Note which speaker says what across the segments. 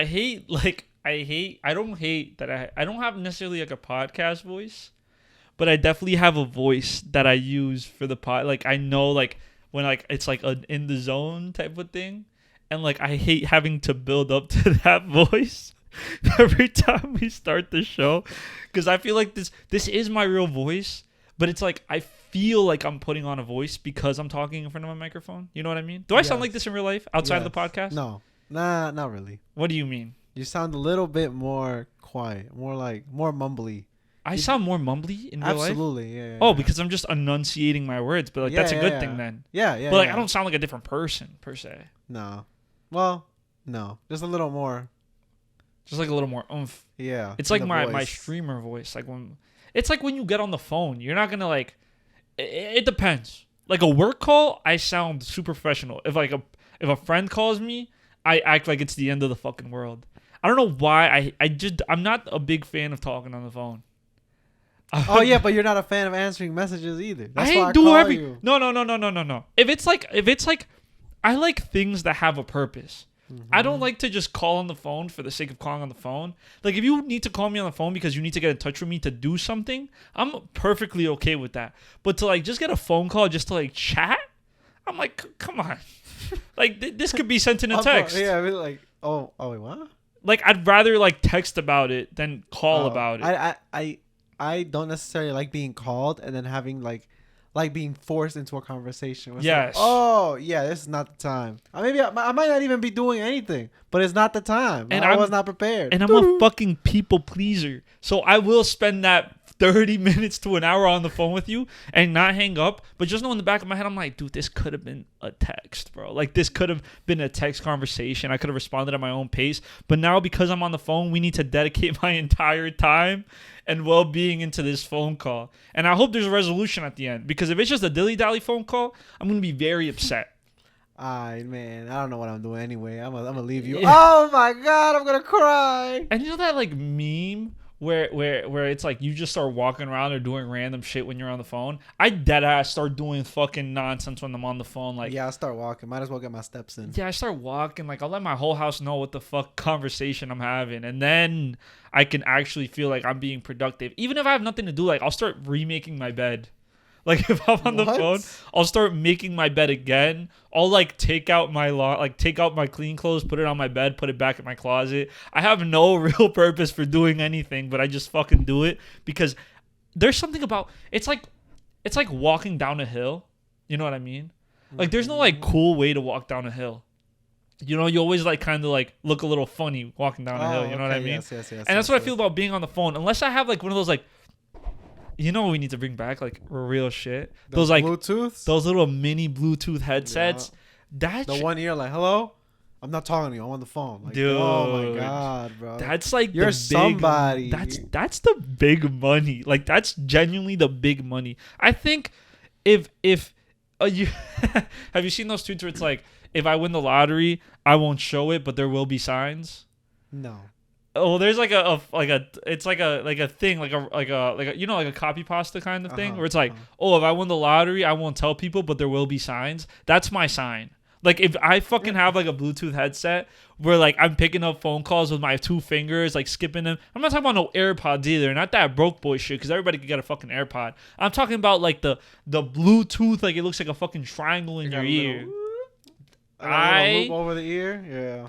Speaker 1: don't hate that I don't have necessarily like a podcast voice, but I definitely have a voice that I use for the pod. Like I know like when like it's like an in the zone type of thing, and like I hate having to build up to that voice every time we start the show, because I feel like this is my real voice, but it's like I feel like I'm putting on a voice because I'm talking in front of a microphone. You know what I mean? Do I sound like this in real life outside of the podcast?
Speaker 2: No, not really.
Speaker 1: What do you mean?
Speaker 2: You sound a little bit more quiet, more mumbly.
Speaker 1: I sound more mumbly in real life?
Speaker 2: Absolutely, yeah.
Speaker 1: Oh, because I'm just enunciating my words, but like that's a good thing then.
Speaker 2: Yeah.
Speaker 1: But like I don't sound like a different person per se.
Speaker 2: No. Well, no. Just a little more.
Speaker 1: Just like a little more oomph.
Speaker 2: Yeah.
Speaker 1: It's like my streamer voice. Like when you get on the phone, you're not gonna like. It depends. Like a work call, I sound super professional. If a friend calls me, I act like it's the end of the fucking world. I don't know why. I'm not a big fan of talking on the phone.
Speaker 2: Oh yeah, but you're not a fan of answering messages either. That's why I
Speaker 1: do
Speaker 2: call
Speaker 1: every.
Speaker 2: you.
Speaker 1: No. If it's like, I like things that have a purpose. Mm-hmm. I don't like to just call on the phone for the sake of calling on the phone. Like if you need to call me on the phone because you need to get in touch with me to do something, I'm perfectly okay with that. But to like just get a phone call just to like chat, I'm like, come on. Like this could be sent in a text.
Speaker 2: Yeah, I mean like, oh wait, what?
Speaker 1: Like I'd rather like text about it than call about
Speaker 2: it. I don't necessarily like being called and then having like being forced into a conversation.
Speaker 1: Yes.
Speaker 2: Like, oh yeah, this is not the time. Maybe I might not even be doing anything, but it's not the time. And I was not prepared.
Speaker 1: And I'm a fucking people pleaser, so I will spend that 30 minutes to an hour on the phone with you and not hang up. But just know in the back of my head, I'm like, dude, this could have been a text, bro. Like this could have been a text conversation. I could have responded at my own pace. But now because I'm on the phone, we need to dedicate my entire time and well-being into this phone call. And I hope there's a resolution at the end, because if it's just a dilly-dally phone call, I'm going to be very upset.
Speaker 2: Man, I don't know what I'm doing anyway. I'm gonna leave you. Yeah. Oh my God, I'm going to cry.
Speaker 1: And you know that like meme where it's like you just start walking around or doing random shit when you're on the phone? I deadass start doing fucking nonsense when I'm on the phone. Like,
Speaker 2: yeah, I start walking. Might as well get my steps in.
Speaker 1: Yeah, I start walking. Like, I'll let my whole house know what the fuck conversation I'm having, and then I can actually feel like I'm being productive. Even if I have nothing to do, like I'll start remaking my bed. Like if I'm on the phone, I'll start making my bed again. I'll like take out my clean clothes, put it on my bed, put it back in my closet. I have no real purpose for doing anything, but I just fucking do it because there's something about it's like walking down a hill. You know what I mean? Like there's no like cool way to walk down a hill. You know, you always like kind of like look a little funny walking down a hill. You know what I mean?
Speaker 2: Yes,
Speaker 1: and that's what I feel about being on the phone. Unless I have like one of those like. You know what we need to bring back? Like real shit. Those like
Speaker 2: Bluetooth?
Speaker 1: Those little mini Bluetooth headsets.
Speaker 2: Yeah. The one ear like, hello? I'm not talking to you. I'm on the phone. Like, dude. Oh my God, bro.
Speaker 1: That's like
Speaker 2: you're somebody.
Speaker 1: That's the big money. Like that's genuinely the big money. I think if you have you seen those tweets where it's like, if I win the lottery, I won't show it, but there will be signs?
Speaker 2: No.
Speaker 1: Oh, there's like a thing like a you know like a copy pasta kind of thing where it's like, oh, if I win the lottery, I won't tell people, but there will be signs. That's my sign. Like if I fucking have like a Bluetooth headset where like I'm picking up phone calls with my 2 fingers, like skipping them. I'm not talking about no AirPods either, not that broke boy shit, because everybody could get a fucking AirPod. I'm talking about like the Bluetooth, like it looks like a fucking triangle in your ear.
Speaker 2: A loop over the ear, yeah.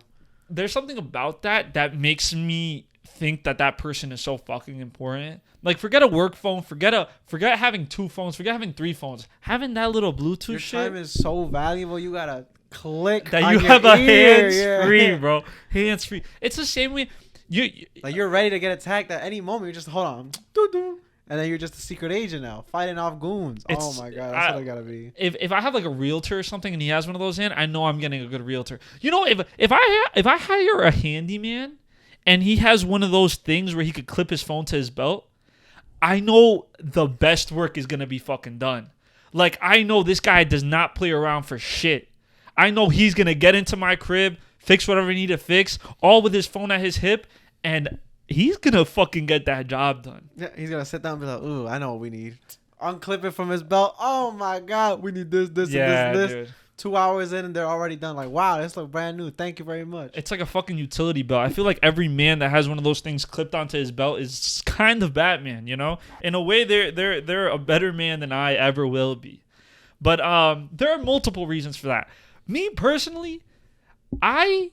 Speaker 1: There's something about that makes me think that person is so fucking important. Like, forget a work phone, forget having 2 phones, forget having 3 phones. Having that little Bluetooth shit.
Speaker 2: Your time is so valuable. You gotta click
Speaker 1: that
Speaker 2: on
Speaker 1: you
Speaker 2: your
Speaker 1: have a
Speaker 2: ear.
Speaker 1: hands-free, bro. Hands-free. It's the same way.
Speaker 2: You're ready to get attacked at any moment. You just hold on. Doo-doo. And then you're just a secret agent now, fighting off goons. Oh my God, that's what I gotta be.
Speaker 1: If I have like a realtor or something and he has one of those in, I know I'm getting a good realtor. You know, if I hire a handyman and he has one of those things where he could clip his phone to his belt, I know the best work is gonna be fucking done. Like I know this guy does not play around for shit. I know he's gonna get into my crib, fix whatever he need to fix, all with his phone at his hip, and he's gonna fucking get that job done.
Speaker 2: Yeah, he's gonna sit down and be like, "Ooh, I know what we need." unclip it from his belt. Oh my God, we need this, and this. Dude. 2 hours in and they're already done. Like, wow, this looks brand new. Thank you very much.
Speaker 1: It's like a fucking utility belt. I feel like every man that has one of those things clipped onto his belt is kind of Batman, you know? In a way, they're a better man than I ever will be. But there are multiple reasons for that. Me personally, I'm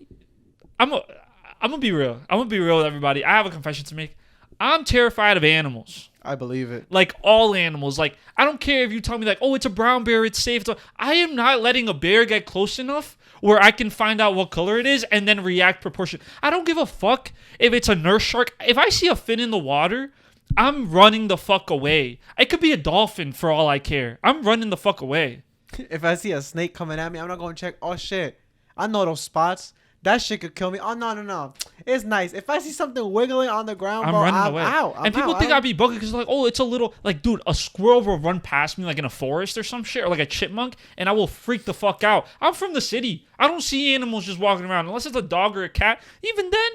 Speaker 1: gonna be real. I'm gonna be real with everybody. I have a confession to make. I'm terrified of animals.
Speaker 2: I believe it.
Speaker 1: Like all animals. Like I don't care if you tell me like, oh, it's a brown bear, it's safe. I am not letting a bear get close enough where I can find out what color it is and then react proportion. I don't give a fuck if it's a nurse shark. If I see a fin in the water, I'm running the fuck away. It could be a dolphin for all I care. I'm running the fuck away.
Speaker 2: If I see a snake coming at me, I'm not gonna check. Oh shit, I know those spots. That shit could kill me. Oh, no. It's nice. If I see something wiggling on the ground, I'm running away. And
Speaker 1: people think I'd be bugging because like, oh, it's a little, like, dude, a squirrel will run past me like in a forest or some shit, or like a chipmunk, and I will freak the fuck out. I'm from the city. I don't see animals just walking around unless it's a dog or a cat. Even then,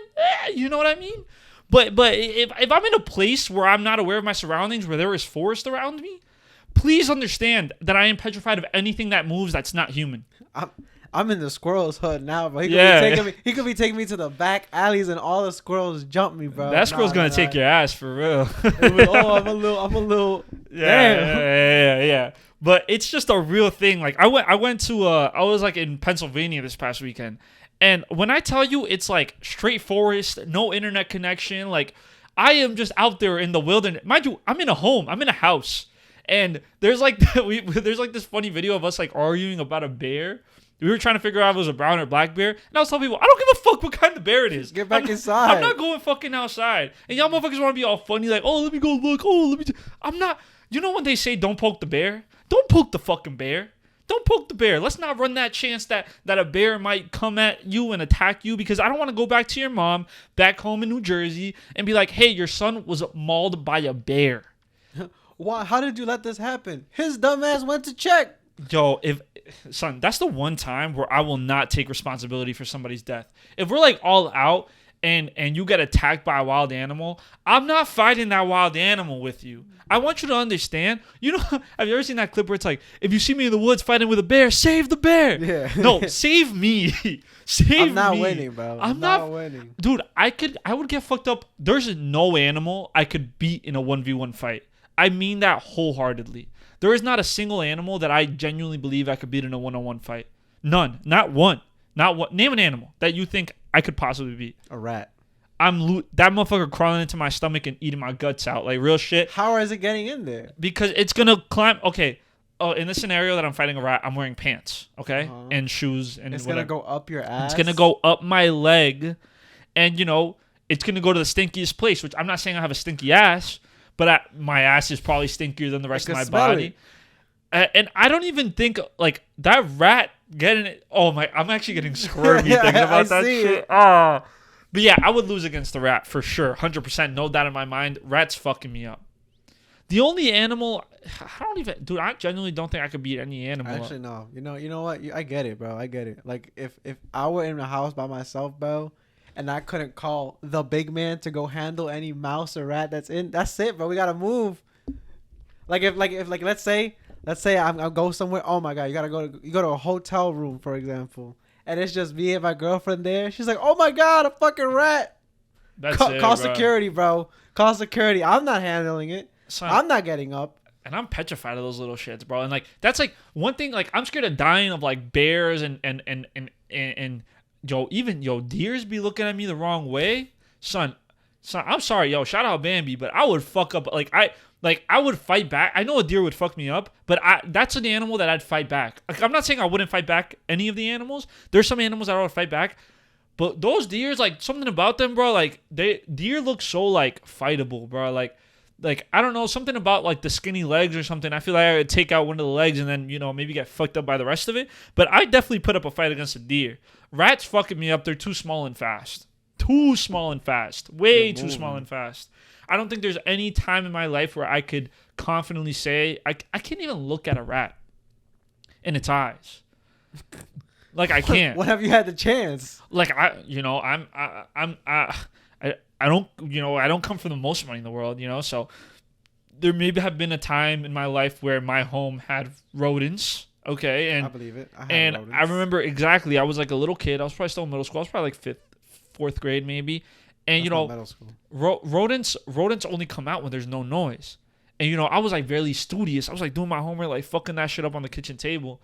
Speaker 1: you know what I mean? But if I'm in a place where I'm not aware of my surroundings, where there is forest around me, please understand that I am petrified of anything that moves that's not human.
Speaker 2: I'm in the squirrel's hood now, bro. He could be taking me to the back alleys and all the squirrels jump me, bro.
Speaker 1: That squirrel's gonna take your ass for real.
Speaker 2: I'm a little.
Speaker 1: Yeah. But it's just a real thing. Like I was like in Pennsylvania this past weekend, and when I tell you it's like straight forest, no internet connection, like I am just out there in the wilderness. Mind you, I'm in a home. I'm in a house, and there's like this funny video of us like arguing about a bear. We were trying to figure out if it was a brown or black bear. And I was telling people, I don't give a fuck what kind of bear it is.
Speaker 2: Get back inside.
Speaker 1: I'm not going fucking outside. And y'all motherfuckers want to be all funny like, oh, let me go look. Oh, let me. I'm not. You know when they say don't poke the bear? Don't poke the fucking bear. Don't poke the bear. Let's not run that chance that a bear might come at you and attack you, because I don't want to go back to your mom back home in New Jersey and be like, hey, your son was mauled by a bear.
Speaker 2: Why? How did you let this happen? His dumb ass went to check.
Speaker 1: Yo, son, that's the one time where I will not take responsibility for somebody's death. If we're like all out and you get attacked by a wild animal, I'm not fighting that wild animal with you. I want you to understand. You know, have you ever seen that clip where it's like, if you see me in the woods fighting with a bear, save the bear.
Speaker 2: Yeah.
Speaker 1: No, save me.
Speaker 2: I'm not winning, bro. I'm not winning.
Speaker 1: Dude, I would get fucked up. There's no animal I could beat in a 1v1 fight. I mean that wholeheartedly. There is not a single animal that I genuinely believe I could beat in a one-on-one fight. None. Not one. Not one. Name an animal that you think I could possibly beat.
Speaker 2: A rat.
Speaker 1: That motherfucker crawling into my stomach and eating my guts out. Like, real shit.
Speaker 2: How is it getting in there?
Speaker 1: Because it's going to climb. Okay. Oh, in the scenario that I'm fighting a rat, I'm wearing pants. Okay? Uh-huh. And shoes. And
Speaker 2: it's going to go up your ass?
Speaker 1: It's going to go up my leg. And, you know, it's going to go to the stinkiest place, which I'm not saying I have a stinky ass. But my ass is probably stinkier than the rest of my body. And I don't even think, like, that rat getting it. Oh, my. I'm actually getting squirmy thinking about that shit. But yeah, I would lose against the rat for sure. 100%. No doubt in my mind. Rat's fucking me up. The only animal. Dude, I genuinely don't think I could beat any animal.
Speaker 2: Actually, no. You know what? I get it, bro. I get it. Like, if I were in the house by myself, bro, and I couldn't call the big man to go handle any mouse or rat that's it, bro. We gotta move. Like if let's say I go somewhere. Oh my God, you go to a hotel room, for example, and it's just me and my girlfriend there. She's like, oh my God, a fucking rat. Call security, bro. Call security. I'm not handling it. Son, I'm not getting up.
Speaker 1: And I'm petrified of those little shits, bro. And like that's like one thing. Like I'm scared of dying of like bears and deers be looking at me the wrong way. Son, I'm sorry, shout out Bambi, but I would fuck up. I would fight back. I know a deer would fuck me up, but that's an animal that I'd fight back. Like, I'm not saying I wouldn't fight back any of the animals. There's some animals that I would fight back, but those deers, like, something about them, bro, like, deer look so, like, fightable, bro. Like, I don't know, something about, like, the skinny legs or something. I feel like I would take out one of the legs and then, maybe get fucked up by the rest of it. But I definitely put up a fight against a deer. Rats fucking me up. They're too small and fast. Too small and fast. Way too small and fast. I don't think there's any time in my life where I could confidently say I can't even look at a rat in its eyes. Like, I can't.
Speaker 2: What have you had the chance?
Speaker 1: Like, I don't come from the most money in the world, so there maybe have been a time in my life where my home had rodents. Okay, and
Speaker 2: I believe it. I
Speaker 1: and
Speaker 2: rodents.
Speaker 1: I remember exactly. I was like a little kid. I was probably still in middle school. I was probably like fourth grade maybe. And
Speaker 2: That's not middle school.
Speaker 1: rodents only come out when there's no noise. And I was like very studious. I was like doing my homework, like fucking that shit up on the kitchen table.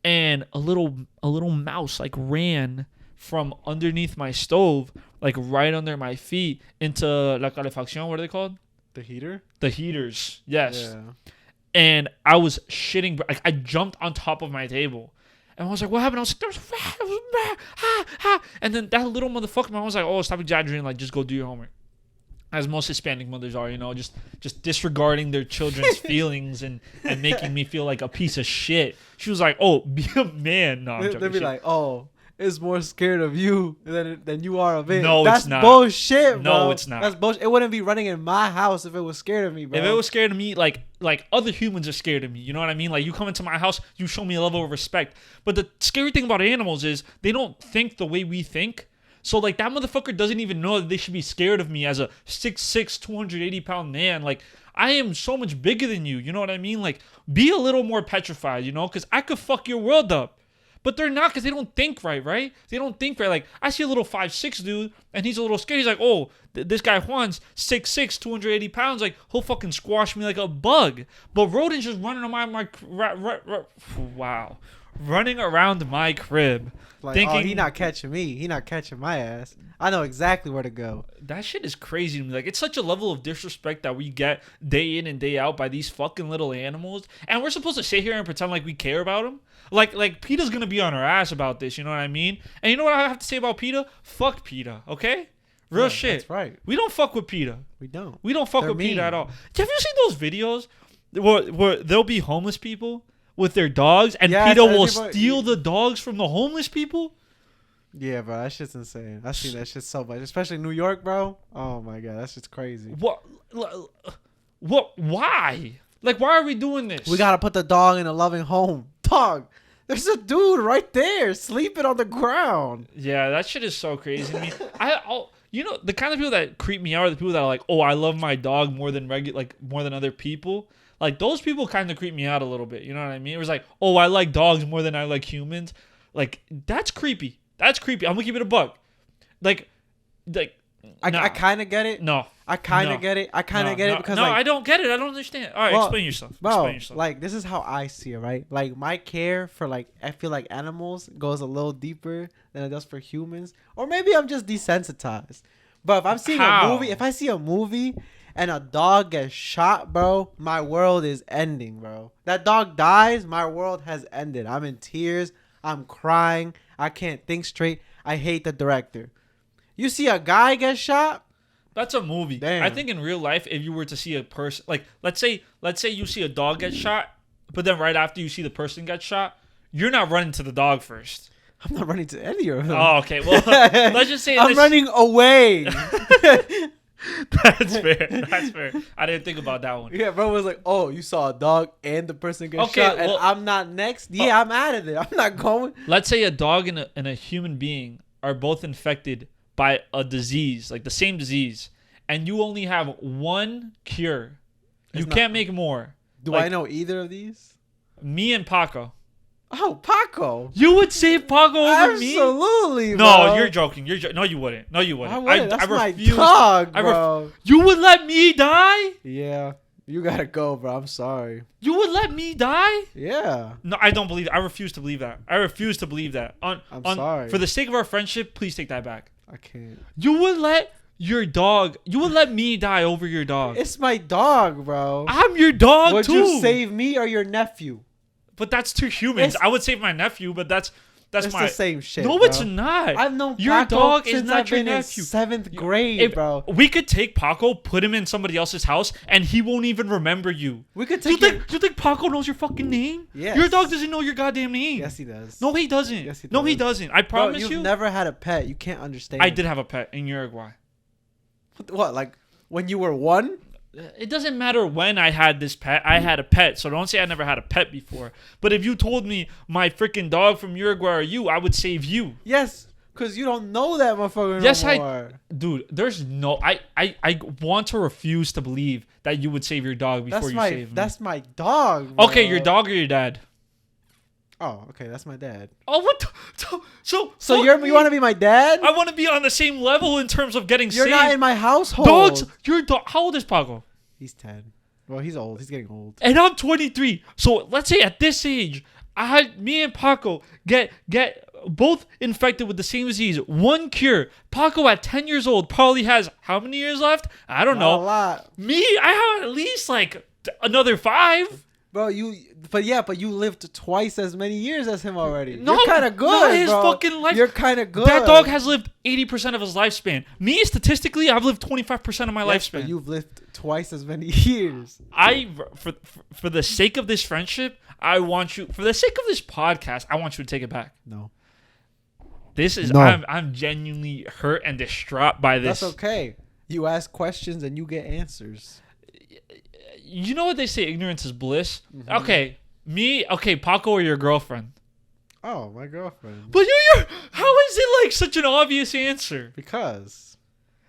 Speaker 1: And a little mouse like ran from underneath my stove, like right under my feet into la calefacción. What are they called?
Speaker 2: The heater?
Speaker 1: The heaters. Yes.
Speaker 2: Yeah.
Speaker 1: And I was shitting. Like, I jumped on top of my table. And I was like, what happened? I was like, there's a rat. There was a rat. Ha, ha. And then that little motherfucker, I was like, oh, stop exaggerating. Like, just go do your homework. As most Hispanic mothers are, just disregarding their children's feelings and making me feel like a piece of shit. She was like, oh, be a man. No, I'm joking.
Speaker 2: They'd be like, oh, it's more scared of you than you are of it.
Speaker 1: No,
Speaker 2: that's
Speaker 1: it's not.
Speaker 2: Bullshit, bro.
Speaker 1: No, it's not.
Speaker 2: That's bullshit. It wouldn't be running in my house if it was scared of me, bro.
Speaker 1: If it was scared of me, like other humans are scared of me. You know what I mean? Like, you come into my house, you show me a level of respect. But the scary thing about animals is they don't think the way we think. So, like, that motherfucker doesn't even know that they should be scared of me as a 6'6", 280-pound man. Like, I am so much bigger than you. You know what I mean? Like, be a little more petrified, Because I could fuck your world up. But they're not, because they don't think right? They don't think right. Like, I see a little 5'6" dude, and he's a little scared. He's like, oh, this guy Juan's 6'6", 280 pounds. Like, he'll fucking squash me like a bug. But rodents just running around wow. Running around my crib.
Speaker 2: Like,
Speaker 1: thinking,
Speaker 2: oh, he not catching me. He not catching my ass. I know exactly where to go.
Speaker 1: That shit is crazy to me. Like, it's such a level of disrespect that we get day in and day out by these fucking little animals. And we're supposed to sit here and pretend like we care about them. Like PETA's gonna be on her ass about this, you know what I mean? And you know what I have to say about PETA? Fuck PETA, okay? Real shit.
Speaker 2: That's right.
Speaker 1: We don't fuck with PETA.
Speaker 2: We don't.
Speaker 1: We don't fuck
Speaker 2: They're
Speaker 1: with
Speaker 2: mean.
Speaker 1: PETA at all. Have you seen those videos where there'll be homeless people with their dogs and
Speaker 2: Yes,
Speaker 1: PETA will
Speaker 2: everybody-
Speaker 1: steal the dogs from the homeless people?
Speaker 2: Yeah, bro, that shit's insane. I've seen that shit so much, especially in New York, bro. Oh my god, that shit's crazy.
Speaker 1: What? Why? Like, why are we doing this?
Speaker 2: We gotta put the dog in a loving home. Dog, there's a dude right there sleeping on the ground.
Speaker 1: Yeah, that shit is so crazy to me. The kind of people that creep me out are the people that are like, oh, I love my dog more than more than other people. Like, those people kind of creep me out a little bit. You know what I mean? It was like, oh, I like dogs more than I like humans. Like, that's creepy. That's creepy. I'm gonna keep it a buck.
Speaker 2: I kind of get it.
Speaker 1: No.
Speaker 2: I kind of get it. I kind of get it because
Speaker 1: I don't get it. I don't understand. All right, explain yourself.
Speaker 2: Bro, like, this is how I see it, right? Like, my care for, like, I feel like animals goes a little deeper than it does for humans. Or maybe I'm just desensitized. But if I'm seeing a movie, if I see a movie and a dog gets shot, bro, my world is ending, bro. That dog dies, my world has ended. I'm in tears. I'm crying. I can't think straight. I hate the director. You see a guy get shot?
Speaker 1: That's a movie.
Speaker 2: Damn.
Speaker 1: I think in real life, if you were to see a person, like, let's say you see a dog get shot, but then right after you see the person get shot, you're not running to the dog first.
Speaker 2: I'm not running to any of them.
Speaker 1: Oh, okay. Well, let's just say
Speaker 2: I'm running away.
Speaker 1: That's fair. That's fair. I didn't think about that one.
Speaker 2: Yeah, bro was like, oh, you saw a dog and the person get
Speaker 1: Okay,
Speaker 2: shot,
Speaker 1: well-
Speaker 2: and I'm not next? Yeah, I'm out of there. I'm not going.
Speaker 1: Let's say a dog and a human being are both infected by a disease, like the same disease, and you only have one cure. You can't make more.
Speaker 2: Do I know either of these?
Speaker 1: Me and Paco.
Speaker 2: Oh, Paco.
Speaker 1: You would save Paco over me?
Speaker 2: Absolutely,
Speaker 1: No,
Speaker 2: bro.
Speaker 1: you're joking. No, you wouldn't. No, you wouldn't.
Speaker 2: I wouldn't. That's my
Speaker 1: refuse.
Speaker 2: dog, bro.
Speaker 1: You would let me die?
Speaker 2: Yeah. You gotta go, bro. I'm sorry.
Speaker 1: You would let me die?
Speaker 2: Yeah.
Speaker 1: No, I don't believe it. I refuse to believe that. I refuse to believe that.
Speaker 2: I'm sorry.
Speaker 1: For the sake of our friendship, please take that back.
Speaker 2: I can't.
Speaker 1: You would let me die over your dog.
Speaker 2: It's my dog, bro.
Speaker 1: I'm your dog
Speaker 2: Would
Speaker 1: too.
Speaker 2: you save me or your nephew?
Speaker 1: But that's two humans. I would save my nephew, but that's
Speaker 2: It's the same shit.
Speaker 1: No,
Speaker 2: bro.
Speaker 1: it's not.
Speaker 2: I've known
Speaker 1: your
Speaker 2: Paco
Speaker 1: dog is
Speaker 2: since
Speaker 1: not
Speaker 2: I've
Speaker 1: your
Speaker 2: been in
Speaker 1: nephew.
Speaker 2: 7th grade, bro.
Speaker 1: We could take Paco, put him in somebody else's house, and he won't even remember you.
Speaker 2: We could
Speaker 1: Do
Speaker 2: take
Speaker 1: you think Paco knows your fucking name?
Speaker 2: Yes.
Speaker 1: Your dog doesn't know your goddamn name.
Speaker 2: Yes, he does.
Speaker 1: No, he doesn't.
Speaker 2: Yes, he
Speaker 1: No, he
Speaker 2: does.
Speaker 1: doesn't. I promise
Speaker 2: Bro,
Speaker 1: you.
Speaker 2: you've never had a pet. You can't understand.
Speaker 1: I did have a pet in Uruguay.
Speaker 2: What, like when you were 1?
Speaker 1: It doesn't matter when I had this pet. I had a pet, so don't say I never had a pet before. But if you told me my freaking dog from Uruguay or you, I would save you.
Speaker 2: Yes, Cause you don't know that motherfucker
Speaker 1: Yes,
Speaker 2: no more.
Speaker 1: Dude, there's no. I want to refuse to believe that you would save your dog before you save me.
Speaker 2: That's my dog, bro.
Speaker 1: Okay, your dog or your dad?
Speaker 2: Oh, okay, that's my dad.
Speaker 1: Oh, what? So
Speaker 2: You want to be my dad?
Speaker 1: I want to be on the same level in terms of getting
Speaker 2: You're
Speaker 1: saved.
Speaker 2: not in my household.
Speaker 1: Dogs. Your dog. How old is Paco?
Speaker 2: He's 10. Well, he's old. He's getting old.
Speaker 1: And I'm 23. So let's say at this age, me and Paco get both infected with the same disease. One cure. Paco at 10 years old probably has how many years left? I don't know.
Speaker 2: A lot.
Speaker 1: Me, I have at least like another 5.
Speaker 2: Bro, you lived twice as many years as him already.
Speaker 1: No,
Speaker 2: you're kind of good,
Speaker 1: not his
Speaker 2: bro.
Speaker 1: fucking life.
Speaker 2: You're kind of good.
Speaker 1: That dog has lived 80% of his lifespan. Me, statistically, I've lived 25% of my
Speaker 2: Yes,
Speaker 1: lifespan.
Speaker 2: but you've lived twice as many years.
Speaker 1: For the sake of this friendship, I want you. For the sake of this podcast, I want you to take it back.
Speaker 2: No.
Speaker 1: This is.
Speaker 2: No.
Speaker 1: I'm genuinely hurt and distraught by this.
Speaker 2: That's okay. You ask questions and you get answers.
Speaker 1: You know what they say? Ignorance is bliss.
Speaker 2: Mm-hmm.
Speaker 1: Okay, Paco or your girlfriend?
Speaker 2: Oh, my girlfriend.
Speaker 1: But you're. How is it like such an obvious answer?
Speaker 2: Because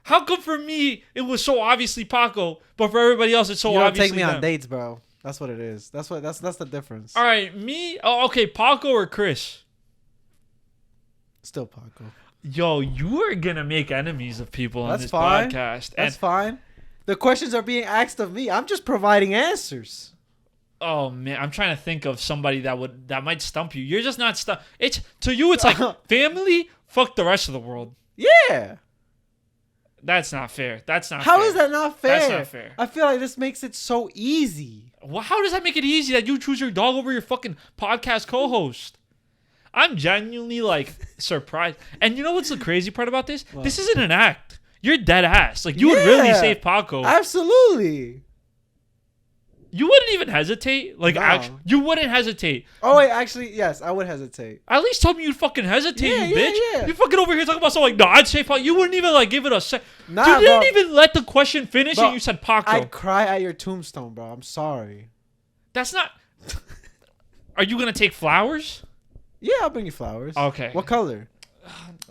Speaker 1: How come for me it was so obviously Paco, but for everybody else it's so
Speaker 2: you don't
Speaker 1: obviously
Speaker 2: take me
Speaker 1: them?
Speaker 2: on dates, bro. That's what it is. That's the difference.
Speaker 1: All right, me. Oh, okay, Paco or Chris?
Speaker 2: Still Paco.
Speaker 1: Yo, you are gonna make enemies of people on
Speaker 2: That's
Speaker 1: this
Speaker 2: fine.
Speaker 1: podcast.
Speaker 2: That's fine. The questions are being asked of me. I'm just providing answers.
Speaker 1: Oh man, I'm trying to think of somebody that might stump you. You're just not stumped. It's to you. It's like family. Fuck the rest of the world.
Speaker 2: Yeah.
Speaker 1: That's not fair. That's not.
Speaker 2: How
Speaker 1: fair.
Speaker 2: is that not fair?
Speaker 1: That's not fair.
Speaker 2: I feel like this makes it so easy.
Speaker 1: Well, how does that make it easy that you choose your dog over your fucking podcast co-host? I'm genuinely like surprised. And you know what's the crazy part about this?
Speaker 2: What?
Speaker 1: This isn't an act. You're dead ass. Like you would really
Speaker 2: Yeah.
Speaker 1: save Paco.
Speaker 2: Absolutely.
Speaker 1: You wouldn't even hesitate. Like
Speaker 2: No.
Speaker 1: you wouldn't hesitate.
Speaker 2: Oh wait, actually, yes, I would hesitate.
Speaker 1: At least tell me you'd fucking hesitate,
Speaker 2: Yeah,
Speaker 1: you
Speaker 2: yeah,
Speaker 1: bitch.
Speaker 2: yeah.
Speaker 1: You fucking over here talking about something like, no, I'd say Paco. You wouldn't even like give it a sec.
Speaker 2: Nah,
Speaker 1: You didn't
Speaker 2: bro.
Speaker 1: even let the question finish
Speaker 2: Bro,
Speaker 1: and you said Paco.
Speaker 2: I'd cry at your tombstone, bro. I'm sorry.
Speaker 1: That's not. Are you gonna take flowers?
Speaker 2: Yeah, I'll bring you flowers.
Speaker 1: Okay.
Speaker 2: What color?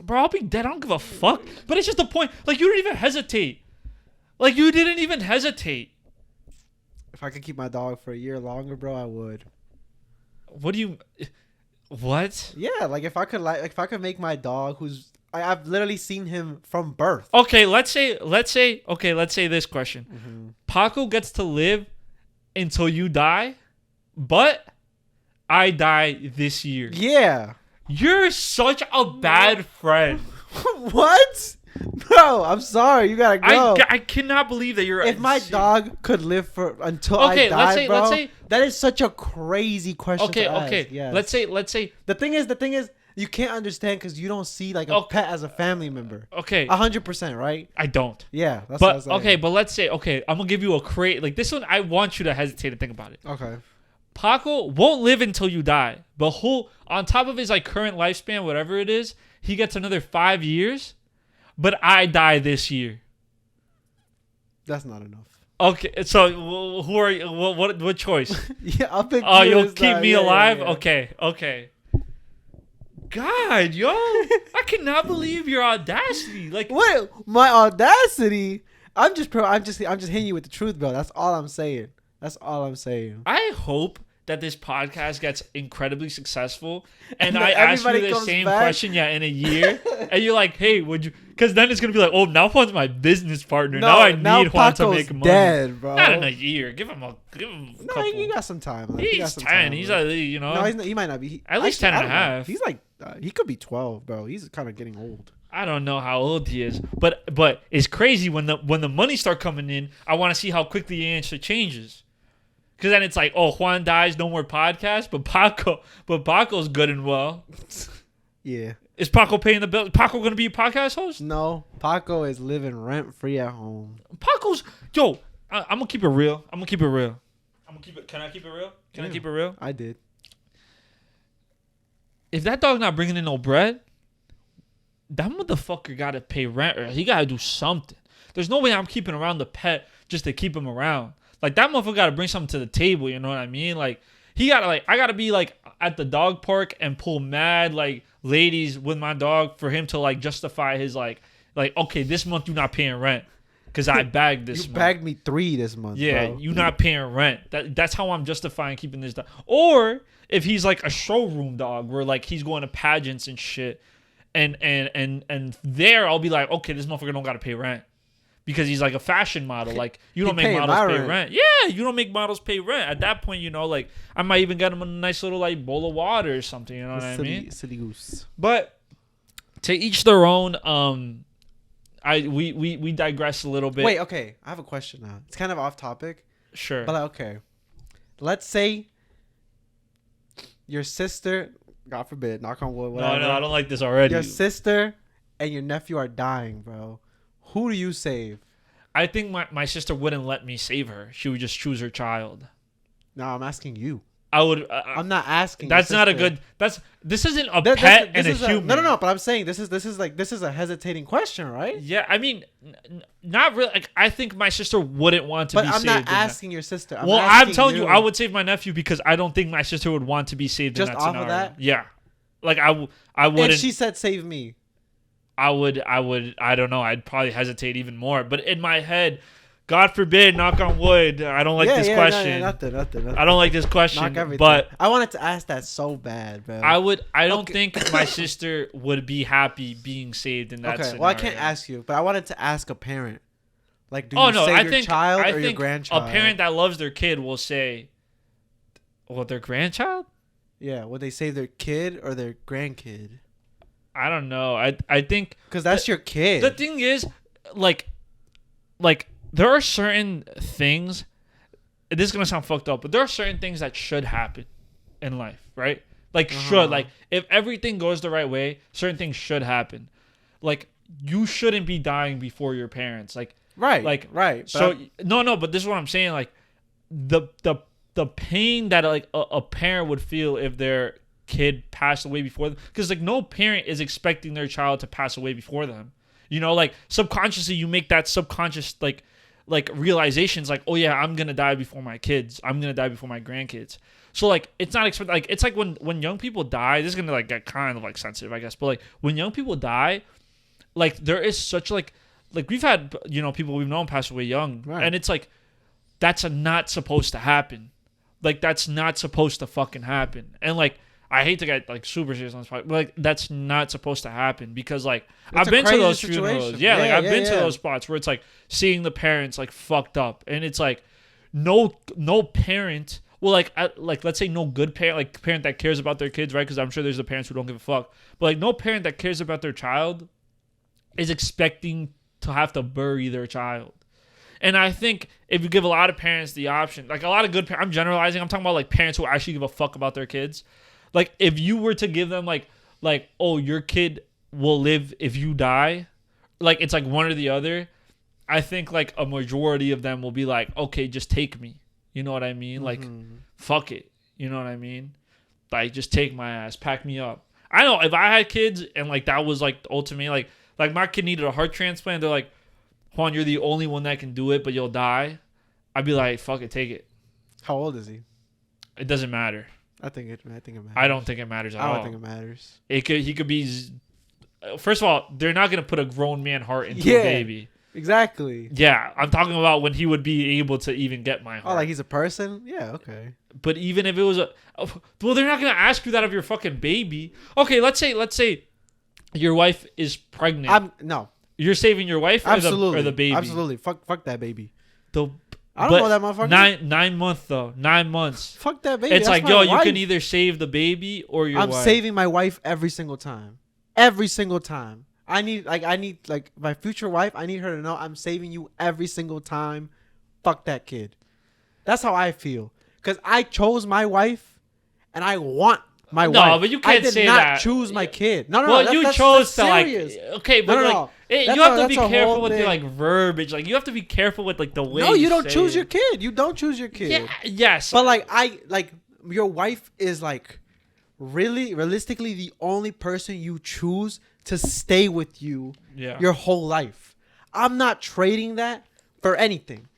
Speaker 1: Bro, I'll be dead. I don't give a fuck. But it's just the point. Like, you didn't even hesitate. Like, you didn't even hesitate.
Speaker 2: If I could keep my dog for a year longer, bro, I would.
Speaker 1: What do you... What?
Speaker 2: Yeah, like if I could make my dog who's I've literally seen him from birth.
Speaker 1: Okay, let's say this question.
Speaker 2: Mm-hmm.
Speaker 1: Paco gets to live until you die, but I die this year.
Speaker 2: Yeah.
Speaker 1: You're such a bad friend.
Speaker 2: What? Bro, I'm sorry. You gotta go.
Speaker 1: I cannot believe that you're...
Speaker 2: If my dog could live for until
Speaker 1: Okay,
Speaker 2: I die,
Speaker 1: let's say
Speaker 2: that is such a crazy question.
Speaker 1: Okay,
Speaker 2: to ask.
Speaker 1: okay.
Speaker 2: Yes.
Speaker 1: Let's say.
Speaker 2: The thing is, you can't understand because you don't see like a pet as a family member.
Speaker 1: Okay.
Speaker 2: 100%, right?
Speaker 1: I don't.
Speaker 2: Yeah, that's what I was
Speaker 1: But
Speaker 2: saying.
Speaker 1: okay, but let's say I'm gonna give you a like this one. I want you to hesitate and think about it.
Speaker 2: Okay.
Speaker 1: Paco won't live until you die, but on top of his like current lifespan, whatever it is, he gets another 5 years. But I die this year.
Speaker 2: That's not enough.
Speaker 1: Okay, so who are you? What choice?
Speaker 2: Yeah, I'll pick.
Speaker 1: Oh,
Speaker 2: you
Speaker 1: you'll
Speaker 2: this
Speaker 1: keep
Speaker 2: time.
Speaker 1: me
Speaker 2: Yeah,
Speaker 1: alive?
Speaker 2: yeah, yeah.
Speaker 1: Okay. God, yo, I cannot believe your audacity. Like,
Speaker 2: What? My audacity? I'm just hitting you with the truth, bro. That's all I'm saying.
Speaker 1: I hope that this podcast gets incredibly successful, and
Speaker 2: And
Speaker 1: I
Speaker 2: that
Speaker 1: ask you
Speaker 2: everybody
Speaker 1: the
Speaker 2: comes
Speaker 1: same
Speaker 2: back.
Speaker 1: question, in a year, and you're like, "Hey, would you?" Because then it's gonna be like, "Oh, now Juan's my business partner. now I need Juan to
Speaker 2: Paco's
Speaker 1: make money."
Speaker 2: dead, bro.
Speaker 1: Not in a year. Give him a
Speaker 2: No,
Speaker 1: couple.
Speaker 2: he got some time. Left. He got
Speaker 1: He's
Speaker 2: some
Speaker 1: 10.
Speaker 2: time
Speaker 1: He's
Speaker 2: left.
Speaker 1: a,
Speaker 2: He might not be.
Speaker 1: At least
Speaker 2: Actually,
Speaker 1: 10 and
Speaker 2: I
Speaker 1: a
Speaker 2: don't know.
Speaker 1: half.
Speaker 2: He's like, he could be 12, bro. He's kind of getting old.
Speaker 1: I don't know how old he is, but it's crazy when the money start coming in. I want to see how quickly the answer changes. Because then it's like, oh, Juan dies, no more podcast. But Paco's good and well.
Speaker 2: Yeah.
Speaker 1: Is Paco paying the bill? Paco going to be a podcast host?
Speaker 2: No, Paco is living rent free at home.
Speaker 1: Paco's, yo, I'm going to keep it real. Can I keep it real? Can I keep it real?
Speaker 2: I did.
Speaker 1: If that dog not bringing in no bread, that motherfucker got to pay rent or he got to do something. There's no way I'm keeping around the pet just to keep him around. Like, that motherfucker got to bring something to the table, you know what I mean? Like, he got to, like, I got to be, like, at the dog park and pull mad, like ladies with my dog for him to like justify his like okay, this month you're not paying rent because I bagged this.
Speaker 2: You
Speaker 1: month.
Speaker 2: bagged me 3 this month.
Speaker 1: Yeah,
Speaker 2: bro.
Speaker 1: you're not paying rent. That's how I'm justifying keeping this dog. Or if he's like a showroom dog where like he's going to pageants and shit, and there I'll be like, okay, this motherfucker don't gotta pay rent. Because he's like a fashion model. Like, you don't make models pay rent. Yeah, you don't make models pay rent. At that point, you know, like, I might even get him a nice little, like, bowl of water or something. You know what I mean?
Speaker 2: Silly goose.
Speaker 1: But to each their own. We digress a little bit.
Speaker 2: Wait, okay. I have a question now. It's kind of off topic.
Speaker 1: Sure.
Speaker 2: But, like, okay. Let's say your sister, God forbid, knock on wood, whatever.
Speaker 1: No, I don't like this already.
Speaker 2: Your sister and your nephew are dying, bro. Who do you save?
Speaker 1: I think my sister wouldn't let me save her. She would just choose her child.
Speaker 2: No, I'm asking you.
Speaker 1: I would.
Speaker 2: I'm not asking.
Speaker 1: That's not a good. This isn't a pet and a human.
Speaker 2: No. But I'm saying this is a hesitating question, right?
Speaker 1: Yeah, I mean, not really. Like, I think my sister wouldn't want to be saved.
Speaker 2: But I'm not asking your sister.
Speaker 1: I'm telling you, I would save my nephew because I don't think my sister would want to be saved.
Speaker 2: Just
Speaker 1: in that
Speaker 2: off
Speaker 1: scenario.
Speaker 2: of that.
Speaker 1: Yeah, like I wouldn't.
Speaker 2: And she said, "Save me."
Speaker 1: I would. I don't know. I'd probably hesitate even more. But in my head, God forbid, knock on wood. I don't like this question.
Speaker 2: Nothing.
Speaker 1: I don't like this question.
Speaker 2: Knock everything.
Speaker 1: But
Speaker 2: I wanted to ask that so bad, bro.
Speaker 1: I don't think my sister would be happy being saved in that scenario.
Speaker 2: Well, I can't ask you, but I wanted to ask a parent. Like, do you save your child or your grandchild?
Speaker 1: A parent that loves their kid will say, well, their grandchild?
Speaker 2: Yeah, would they save their kid or their grandkid?
Speaker 1: I don't know. I think
Speaker 2: because that's your kid.
Speaker 1: The thing is, like there are certain things. This is gonna sound fucked up, but there are certain things that should happen in life, right? Like should like if everything goes the right way, certain things should happen. Like you shouldn't be dying before your parents. Like
Speaker 2: right.
Speaker 1: So no, but this is what I'm saying. Like the pain that like a parent would feel if their kid passed away before them, because like no parent is expecting their child to pass away before them, you know, like subconsciously you make that subconscious like realizations like, oh yeah, I'm gonna die before my kids, I'm gonna die before my grandkids. So like it's not expected. Like it's like when young people die, this is gonna like get kind of like sensitive, I guess, but like when young people die, like there is such like we've had, you know, people we've known pass away young, right. And it's like that's not supposed to happen. Like that's not supposed to fucking happen. And like I hate to get like super serious on this part, but like that's not supposed to happen because like I've been to those funerals. Yeah, like I've been to those spots where it's like seeing the parents like fucked up, and it's like no parent. Well, like let's say no good parent, like parent that cares about their kids, right? Because I'm sure there's the parents who don't give a fuck. But like no parent that cares about their child is expecting to have to bury their child. And I think if you give a lot of parents the option, like a lot of good parents, I'm generalizing. I'm talking about like parents who actually give a fuck about their kids. Like, if you were to give them, like, oh, your kid will live if you die, like, it's, like, one or the other, I think, like, a majority of them will be like, okay, just take me. You know what I mean? Like, fuck it. You know what I mean? Like, just take my ass. Pack me up. I know, if I had kids and, like, that was, like, ultimately, like my kid needed a heart transplant, they're like, Juan, you're the only one that can do it, but you'll die. I'd be like, fuck it, take it.
Speaker 2: How old is he?
Speaker 1: It doesn't matter.
Speaker 2: I think it matters.
Speaker 1: I don't think it matters at all.
Speaker 2: I don't think it matters.
Speaker 1: He could be. First of all, they're not gonna put a grown man heart into a baby.
Speaker 2: Exactly.
Speaker 1: Yeah, I'm talking about when he would be able to even get my heart.
Speaker 2: Oh, like he's a person? Yeah, okay.
Speaker 1: But even if it was well, they're not gonna ask you that of your fucking baby. Okay, let's say your wife is pregnant.
Speaker 2: No.
Speaker 1: You're saving your wife or the baby?
Speaker 2: Absolutely. Fuck that baby.
Speaker 1: I don't know that motherfucker. 9 months though. 9 months.
Speaker 2: Fuck that baby.
Speaker 1: It's
Speaker 2: That's
Speaker 1: like, yo,
Speaker 2: wife.
Speaker 1: you can either save the baby or your wife.
Speaker 2: I'm saving my wife every single time. Every single time. I need my future wife, I need her to know I'm saving you every single time. Fuck that kid. That's how I feel. Because I chose my wife and I want my wife.
Speaker 1: No, but you can't say that.
Speaker 2: I did not choose my kid. No.
Speaker 1: Well, you chose to
Speaker 2: serious.
Speaker 1: like. Okay, but
Speaker 2: no.
Speaker 1: You have to be careful with your like verbiage. Like you have to be careful with like the way.
Speaker 2: No, you don't choose your kid. You don't choose your kid.
Speaker 1: Yeah, yes.
Speaker 2: But like your wife is like realistically the only person you choose to stay with you your whole life. I'm not trading that for anything.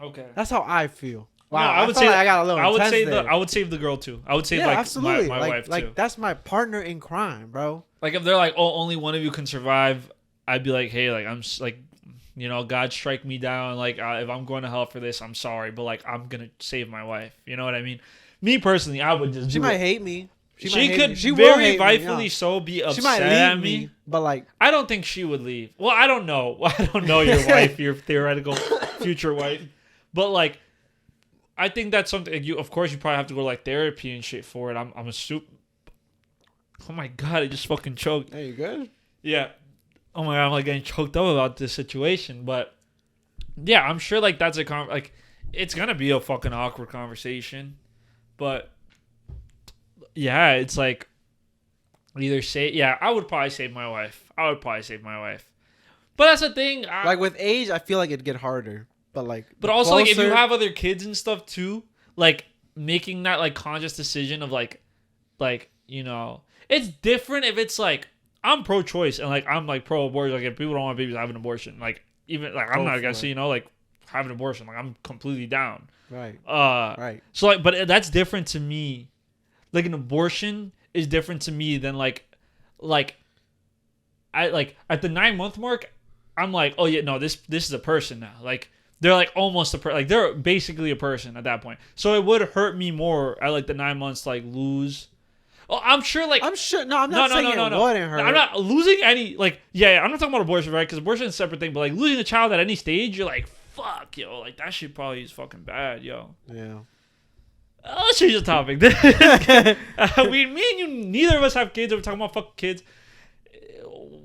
Speaker 1: Okay.
Speaker 2: That's how I feel. Wow,
Speaker 1: No, I would say
Speaker 2: like I got a little.
Speaker 1: I would
Speaker 2: intense
Speaker 1: say
Speaker 2: there.
Speaker 1: I would save the girl too. I would save
Speaker 2: Yeah,
Speaker 1: like
Speaker 2: absolutely.
Speaker 1: my wife
Speaker 2: like
Speaker 1: too.
Speaker 2: that's my partner in crime, bro.
Speaker 1: Like if they're like, oh, only one of you can survive, I'd be like, hey, like like, God strike me down. Like if I'm going to hell for this, I'm sorry, but like I'm gonna save my wife. You know what I mean? Me personally, I would just.
Speaker 2: She might hate me.
Speaker 1: She could very rightfully so be upset
Speaker 2: she might leave
Speaker 1: at me,
Speaker 2: but like
Speaker 1: I don't think she would leave. Well, I don't know. I don't know your wife, your theoretical future wife, but like, I think that's something. Like, of course, you probably have to go to like therapy and shit for it. I'm a soup. Oh my god, I just fucking choked.
Speaker 2: Hey, you good?
Speaker 1: Yeah. Oh my god, I'm like getting choked up about this situation, but yeah, I'm sure like that's like it's gonna be a fucking awkward conversation, but. Yeah, it's like either say I would probably save my wife. But that's the thing.
Speaker 2: Like with age, I feel like it'd get harder. But
Speaker 1: also like if you have other kids and stuff too, like making that like conscious decision of like it's different if it's like I'm pro-choice and like I'm like pro-abortion. Like if people don't want babies, have an abortion. Like even like I'm not against like have an abortion. Like I'm completely down.
Speaker 2: Right.
Speaker 1: Right. So like, but that's different to me. Like an abortion is different to me than like I like at the 9-month mark, I'm like, oh yeah, no, this is a person now. Like they're like almost a like they're basically a person at that point. So it would hurt me more at like the 9 months to like lose. Oh, I'm sure. No,
Speaker 2: I'm not saying it wouldn't hurt.
Speaker 1: I'm not losing any. Like yeah, I'm not talking about abortion, right? Because abortion is a separate thing. But like losing a child at any stage, you're like, fuck, yo, like that shit probably is fucking bad, yo.
Speaker 2: Yeah.
Speaker 1: Let's change the topic. Me and you, neither of us have kids. We're talking about fucking kids.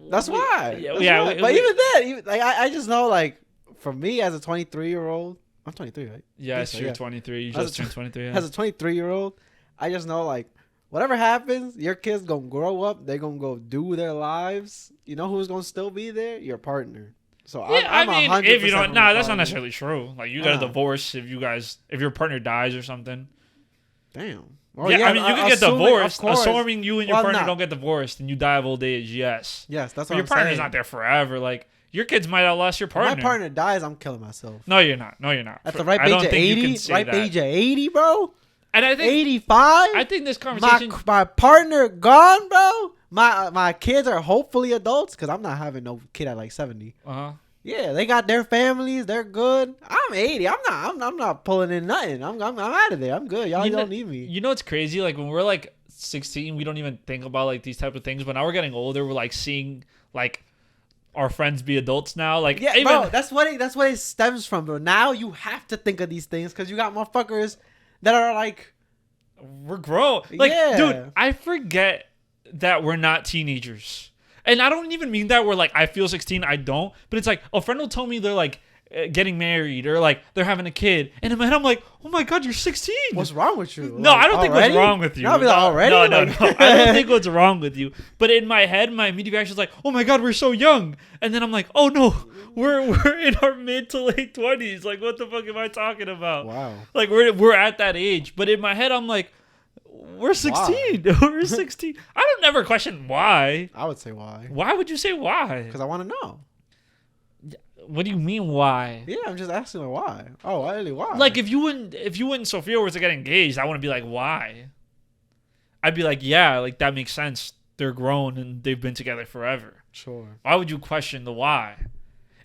Speaker 2: That's why.
Speaker 1: Yeah.
Speaker 2: But even then, like I just know, like for me as a 23-year-old, I'm 23, right?
Speaker 1: Yes, you're 23. You just turned 23. Yeah.
Speaker 2: As a 23-year-old, I just know like whatever happens, your kids gonna grow up. They're gonna go do their lives. You know who's gonna still be there? Your partner. So
Speaker 1: yeah,
Speaker 2: I'm
Speaker 1: I mean,
Speaker 2: 100%
Speaker 1: if you don't, that's not necessarily true. Like you got a divorce if your partner dies or something.
Speaker 2: Damn.
Speaker 1: Well, yeah, I mean, you can get divorced. Assuming you and your partner don't get divorced and you die of old age, yes.
Speaker 2: Yes, that's what
Speaker 1: your partner's not there forever. Like, your kids might outlast your partner.
Speaker 2: If my partner dies, I'm killing myself.
Speaker 1: No, you're not.
Speaker 2: At the ripe age of 80? Ripe age of 80, bro?
Speaker 1: And I think
Speaker 2: 85?
Speaker 1: I think this conversation...
Speaker 2: My partner gone, bro? My kids are hopefully adults because I'm not having no kid at like 70.
Speaker 1: Uh-huh.
Speaker 2: Yeah, they got their families. They're good. I'm 80. I'm not pulling in nothing. I'm out of there. I'm good. Y'all don't need me.
Speaker 1: You know what's crazy? Like when we're like 16, we don't even think about like these type of things. But now we're getting older. We're like seeing like our friends be adults now. Like
Speaker 2: yeah, bro. That's what it stems from, bro. Now you have to think of these things because you got motherfuckers that are like,
Speaker 1: we're grown. Like, dude, I forget that we're not teenagers. And I don't even mean that we're like, I feel 16, I don't. But it's like, a friend will tell me they're like getting married or like they're having a kid. And in my head, I'm like, oh my God, you're 16.
Speaker 2: What's wrong with you?
Speaker 1: No, I don't think what's wrong with you.
Speaker 2: No, already?
Speaker 1: No. I don't think what's wrong with you. But in my head, my immediate reaction is like, oh my God, we're so young. And then I'm like, oh no, we're in our mid to late 20s. Like, what the fuck am I talking about?
Speaker 2: Wow.
Speaker 1: Like, we're at that age. But in my head, I'm like, we're 16. Why? We're 16. I don't never question why.
Speaker 2: I would say why.
Speaker 1: Why would you say why?
Speaker 2: Because I want to know.
Speaker 1: What do you mean why?
Speaker 2: Yeah, I'm just asking her why. Oh, really? Why?
Speaker 1: Like if you and Sophia were to get engaged, I wouldn't be like, why? I'd be like, yeah, like that makes sense. They're grown and they've been together forever.
Speaker 2: Sure.
Speaker 1: Why would you question the why?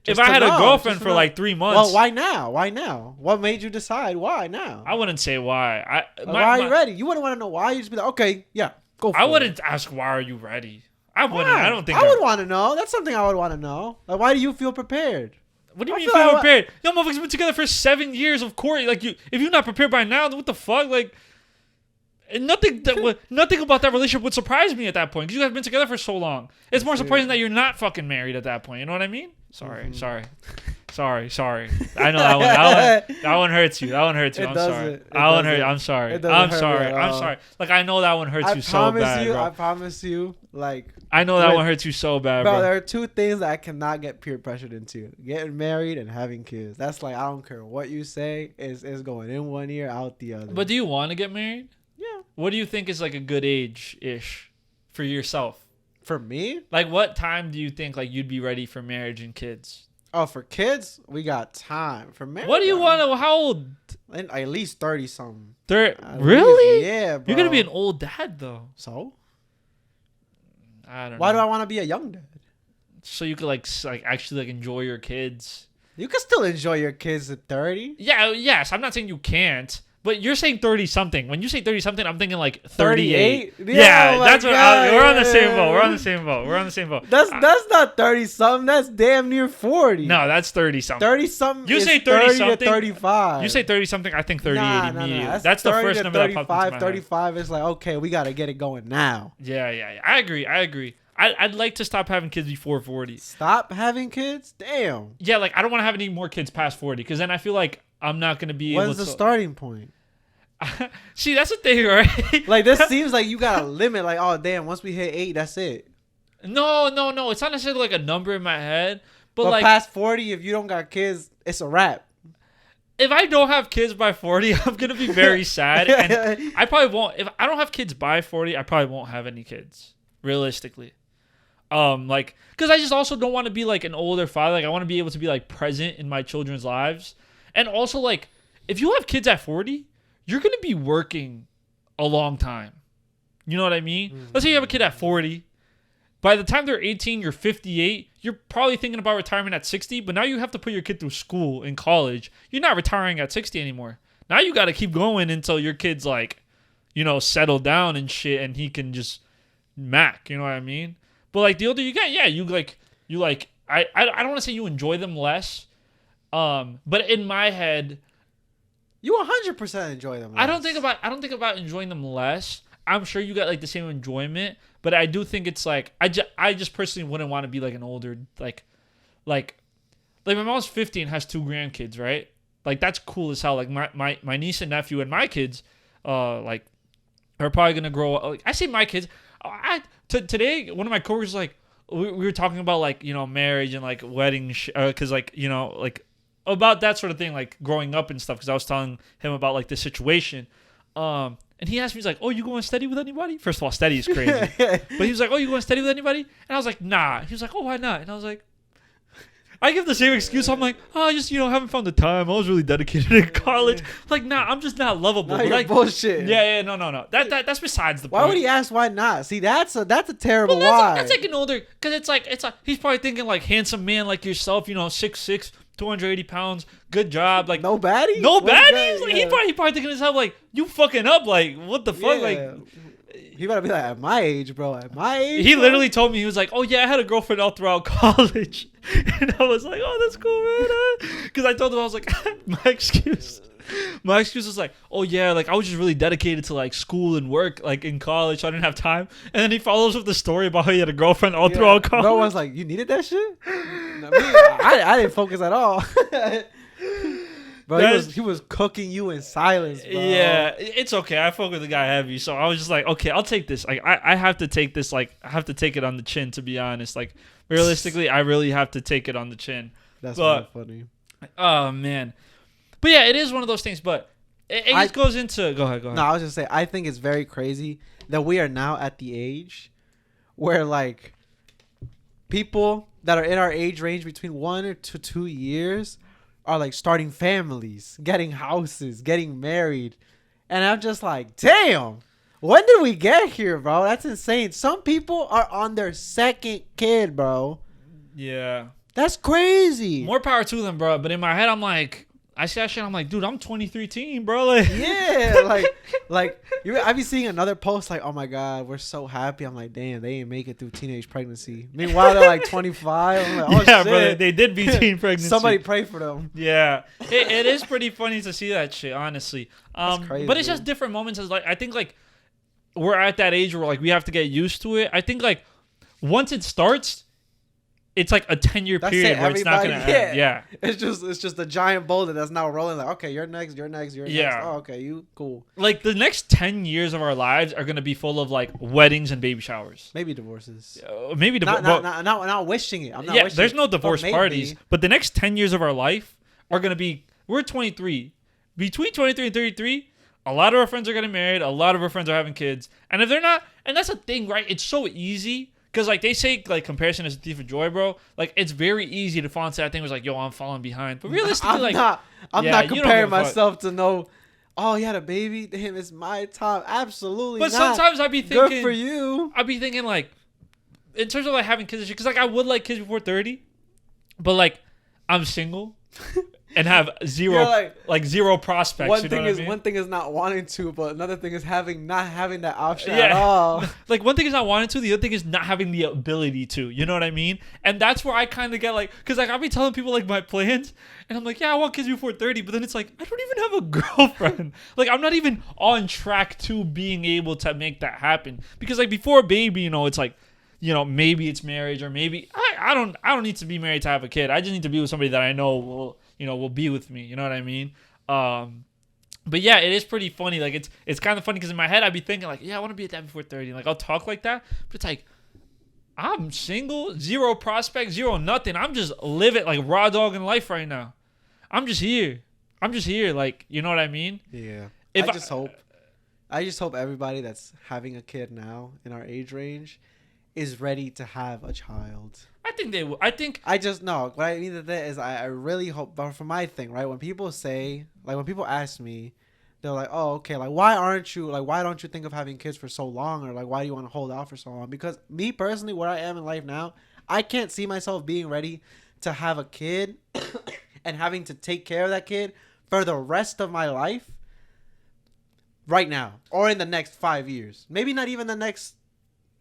Speaker 1: If I had a girlfriend for like 3 months.
Speaker 2: Well, why now? Why now? What made you decide why now?
Speaker 1: I wouldn't say why.
Speaker 2: Why are you ready? You wouldn't want to know why. You just be like, okay, yeah, go for it.
Speaker 1: I wouldn't ask why are you ready. I wouldn't.
Speaker 2: Why?
Speaker 1: I don't think
Speaker 2: I would want to know. That's something I would want to know. Like, why do you feel prepared?
Speaker 1: What do you mean feel prepared? Yo, motherfuckers been together for 7 years of course. Like if you're not prepared by now, then what the fuck? Like, nothing about that relationship would surprise me at that point because you guys have been together for so long. It's more surprising that you're not fucking married at that point. You know what I mean? Sorry. I know that one hurts you. I'm sorry. I'm sorry. Like I know that one hurts you so bad. Bro.
Speaker 2: I promise you. Like
Speaker 1: I know that one hurts you so bad, bro.
Speaker 2: There are two things that I cannot get peer pressured into: getting married and having kids. That's like I don't care what you say. Is going in one ear, out the other.
Speaker 1: But do you want to get married?
Speaker 2: Yeah.
Speaker 1: What do you think is like a good age-ish for yourself?
Speaker 2: For me?
Speaker 1: Like what time do you think like you'd be ready for marriage and kids?
Speaker 2: Oh, for kids, we got time. For marriage,
Speaker 1: what do you want to? How old?
Speaker 2: At least 30 something.
Speaker 1: Really?
Speaker 2: Yeah, bro.
Speaker 1: You're gonna be an old dad though.
Speaker 2: So
Speaker 1: I don't know.
Speaker 2: why do I want to be a young dad?
Speaker 1: So you could like actually like enjoy your kids.
Speaker 2: You can still enjoy your kids at 30.
Speaker 1: Yeah, yes. I'm not saying you can't, but you're saying 30 something. When you say 30 something, I'm thinking like 38. Yeah,
Speaker 2: oh
Speaker 1: that's what
Speaker 2: God,
Speaker 1: we're on the same boat. We're on the same boat. We're on the same boat.
Speaker 2: That's not 30 something. That's damn near 40.
Speaker 1: No, that's 30 something.
Speaker 2: 30 something.
Speaker 1: You
Speaker 2: is
Speaker 1: say 30
Speaker 2: to
Speaker 1: something.
Speaker 2: 35.
Speaker 1: You say 30 something, I think 38 immediately. That's the
Speaker 2: 30
Speaker 1: first
Speaker 2: to
Speaker 1: number that popped into my head.
Speaker 2: 35 is like, okay, we got to get it going now.
Speaker 1: Yeah. I agree. I'd like to stop having kids before 40.
Speaker 2: Stop having kids? Damn.
Speaker 1: Yeah, like I don't want to have any more kids past 40 because then I feel like I'm not going to be able to.
Speaker 2: When's the starting point?
Speaker 1: See, that's the thing, right?
Speaker 2: Like, this seems like you got a limit. Like, oh, damn, once we hit 8, that's it.
Speaker 1: No. It's not necessarily like a number in my head. But like
Speaker 2: past 40, if you don't got kids, it's a wrap.
Speaker 1: If I don't have kids by 40, I'm going to be very sad. And I probably won't. If I don't have kids by 40, I probably won't have any kids, realistically. Like, because I just also don't want to be like an older father. Like, I want to be able to be like present in my children's lives. And also, like, if you have kids at 40, you're going to be working a long time. You know what I mean? Mm-hmm. Let's say you have a kid at 40. By the time they're 18, you're 58. You're probably thinking about retirement at 60, but now you have to put your kid through school in college. You're not retiring at 60 anymore. Now you got to keep going until your kid's like, you know, settled down and shit, and he can just mac. You know what I mean? But like the older you get, yeah, I don't want to say you enjoy them less, but in my head,
Speaker 2: you 100% enjoy them less.
Speaker 1: I don't think about enjoying them less. I'm sure you got like the same enjoyment, but I do think it's like I just personally wouldn't want to be like an older like my mom's 50 and has 2 grandkids, right? Like that's cool as hell. Like my niece and nephew and my kids, like are probably gonna grow up. Like, I say my kids. Today, one of my coworkers like we were talking about like, you know, marriage and like wedding because like, you know, like about that sort of thing, like growing up and stuff. Because I was telling him about like the situation, and he asked me, he's like, "Oh, you going steady with anybody?" First of all, steady is crazy, but he was like, "Oh, you going steady with anybody?" And I was like, "Nah." He was like, "Oh, why not?" And I was like, I give the same excuse. I'm like, oh, just, you know, haven't found the time. I was really dedicated in college. Like, nah, I'm just not lovable.
Speaker 2: Nah, you're
Speaker 1: like,
Speaker 2: bullshit.
Speaker 1: Yeah, no. That's besides the point.
Speaker 2: Why would he ask why not? See, that's a terrible why.
Speaker 1: That's like an older, because it's like he's probably thinking like handsome man like yourself, you know, 6'6", 280 pounds, good job, like
Speaker 2: no baddies.
Speaker 1: Like, he probably thinking to himself like, you fucking up, like what the fuck, like.
Speaker 2: He better be like, at my age, bro. At my age,
Speaker 1: he literally told me, he was like, "Oh yeah, I had a girlfriend all throughout college," and I was like, "Oh, that's cool, man." Because I told him, I was like, my excuse was like, "Oh yeah, like I was just really dedicated to like school and work, like in college, so I didn't have time." And then he follows with the story about how he had a girlfriend all throughout college.
Speaker 2: No one's like, "You needed that shit." I didn't focus at all. Bro, he was cooking you in silence, bro.
Speaker 1: Yeah, it's okay. I fuck with the guy heavy, so I was just like, okay, I'll take this. Like, I have to take this. Like, I have to take it on the chin. To be honest, like, realistically, I really have to take it on the chin.
Speaker 2: That's really funny.
Speaker 1: Oh man, but yeah, it is one of those things. But it just goes into. Go ahead.
Speaker 2: No, I was just saying. I think it's very crazy that we are now at the age where like people that are in our age range between 1 to 2 years are like starting families, getting houses, getting married. And I'm just like, damn, when did we get here, bro? That's insane. Some people are on their second kid, bro.
Speaker 1: Yeah.
Speaker 2: That's crazy.
Speaker 1: More power to them, bro. But in my head, I'm like, I see that shit. I'm like, dude, I'm 23 teen, bro. Like,
Speaker 2: yeah, like I be seeing another post like, oh my god, we're so happy. I'm like, damn, they didn't make it through teenage pregnancy. Meanwhile, they're like 25. I'm like, oh yeah, shit,
Speaker 1: bro, they did beat teen pregnancy.
Speaker 2: Somebody pray for them.
Speaker 1: Yeah, it is pretty funny to see that shit, honestly.
Speaker 2: That's crazy,
Speaker 1: but it's just different moments. As like, I think like we're at that age where like we have to get used to it. I think like once it starts, it's like a 10-year period where it's not gonna end. Yeah.
Speaker 2: It's just a giant boulder that's now rolling. Like, okay, you're next. Oh, okay, you cool.
Speaker 1: Like the next 10 years of our lives are gonna be full of like weddings and baby showers.
Speaker 2: Maybe divorces.
Speaker 1: Maybe divorce.
Speaker 2: Not wishing it. I'm not wishing
Speaker 1: there's no divorce parties. But the next 10 years of our life are gonna be. We're 23. Between 23 and 33, a lot of our friends are getting married. A lot of our friends are having kids. And if they're not, and that's a thing, right? It's so easy. Because, like, they say, like, comparison is a thief of joy, bro. Like, it's very easy to fall into that thing where it's like, yo, I'm falling behind. But realistically,
Speaker 2: I'm not comparing myself to no, oh, you had a baby? Damn, it's my time. Absolutely
Speaker 1: but
Speaker 2: not.
Speaker 1: sometimes I'd be thinking.
Speaker 2: Good for you.
Speaker 1: I'd be thinking, like, in terms of, like, having kids, because, like, I would like kids before 30. But, like, I'm single. And have zero prospects.
Speaker 2: One thing is not wanting to, but another thing is not having that option at all.
Speaker 1: Like, one thing is not wanting to, the other thing is not having the ability to. You know what I mean? And that's where I kind of get like, because like I'll be telling people like my plans, and I'm like, yeah, I want kids before 30, but then it's like I don't even have a girlfriend. Like, I'm not even on track to being able to make that happen, because like before a baby, it's like, maybe it's marriage, or maybe I don't need to be married to have a kid. I just need to be with somebody that I know will be with me. You know what I mean? But yeah, it is pretty funny. Like, it's kind of funny because in my head I'd be thinking like, yeah, I want to be a dad before 30. Like, I'll talk like that, but it's like I'm single, zero prospects, zero nothing. I'm just living like raw dog in life right now. I'm just here. Like, you know what I mean?
Speaker 2: Yeah. I just hope everybody that's having a kid now in our age range is ready to have a child.
Speaker 1: I think they will.
Speaker 2: I just know what I mean to that is I really hope. But for my thing, right? When people say, like, when people ask me, they're like, "Oh, okay. Like, why don't you think of having kids for so long, or like, why do you want to hold out for so long?" Because me personally, where I am in life now, I can't see myself being ready to have a kid and having to take care of that kid for the rest of my life. Right now, or in the next 5 years, maybe not even the next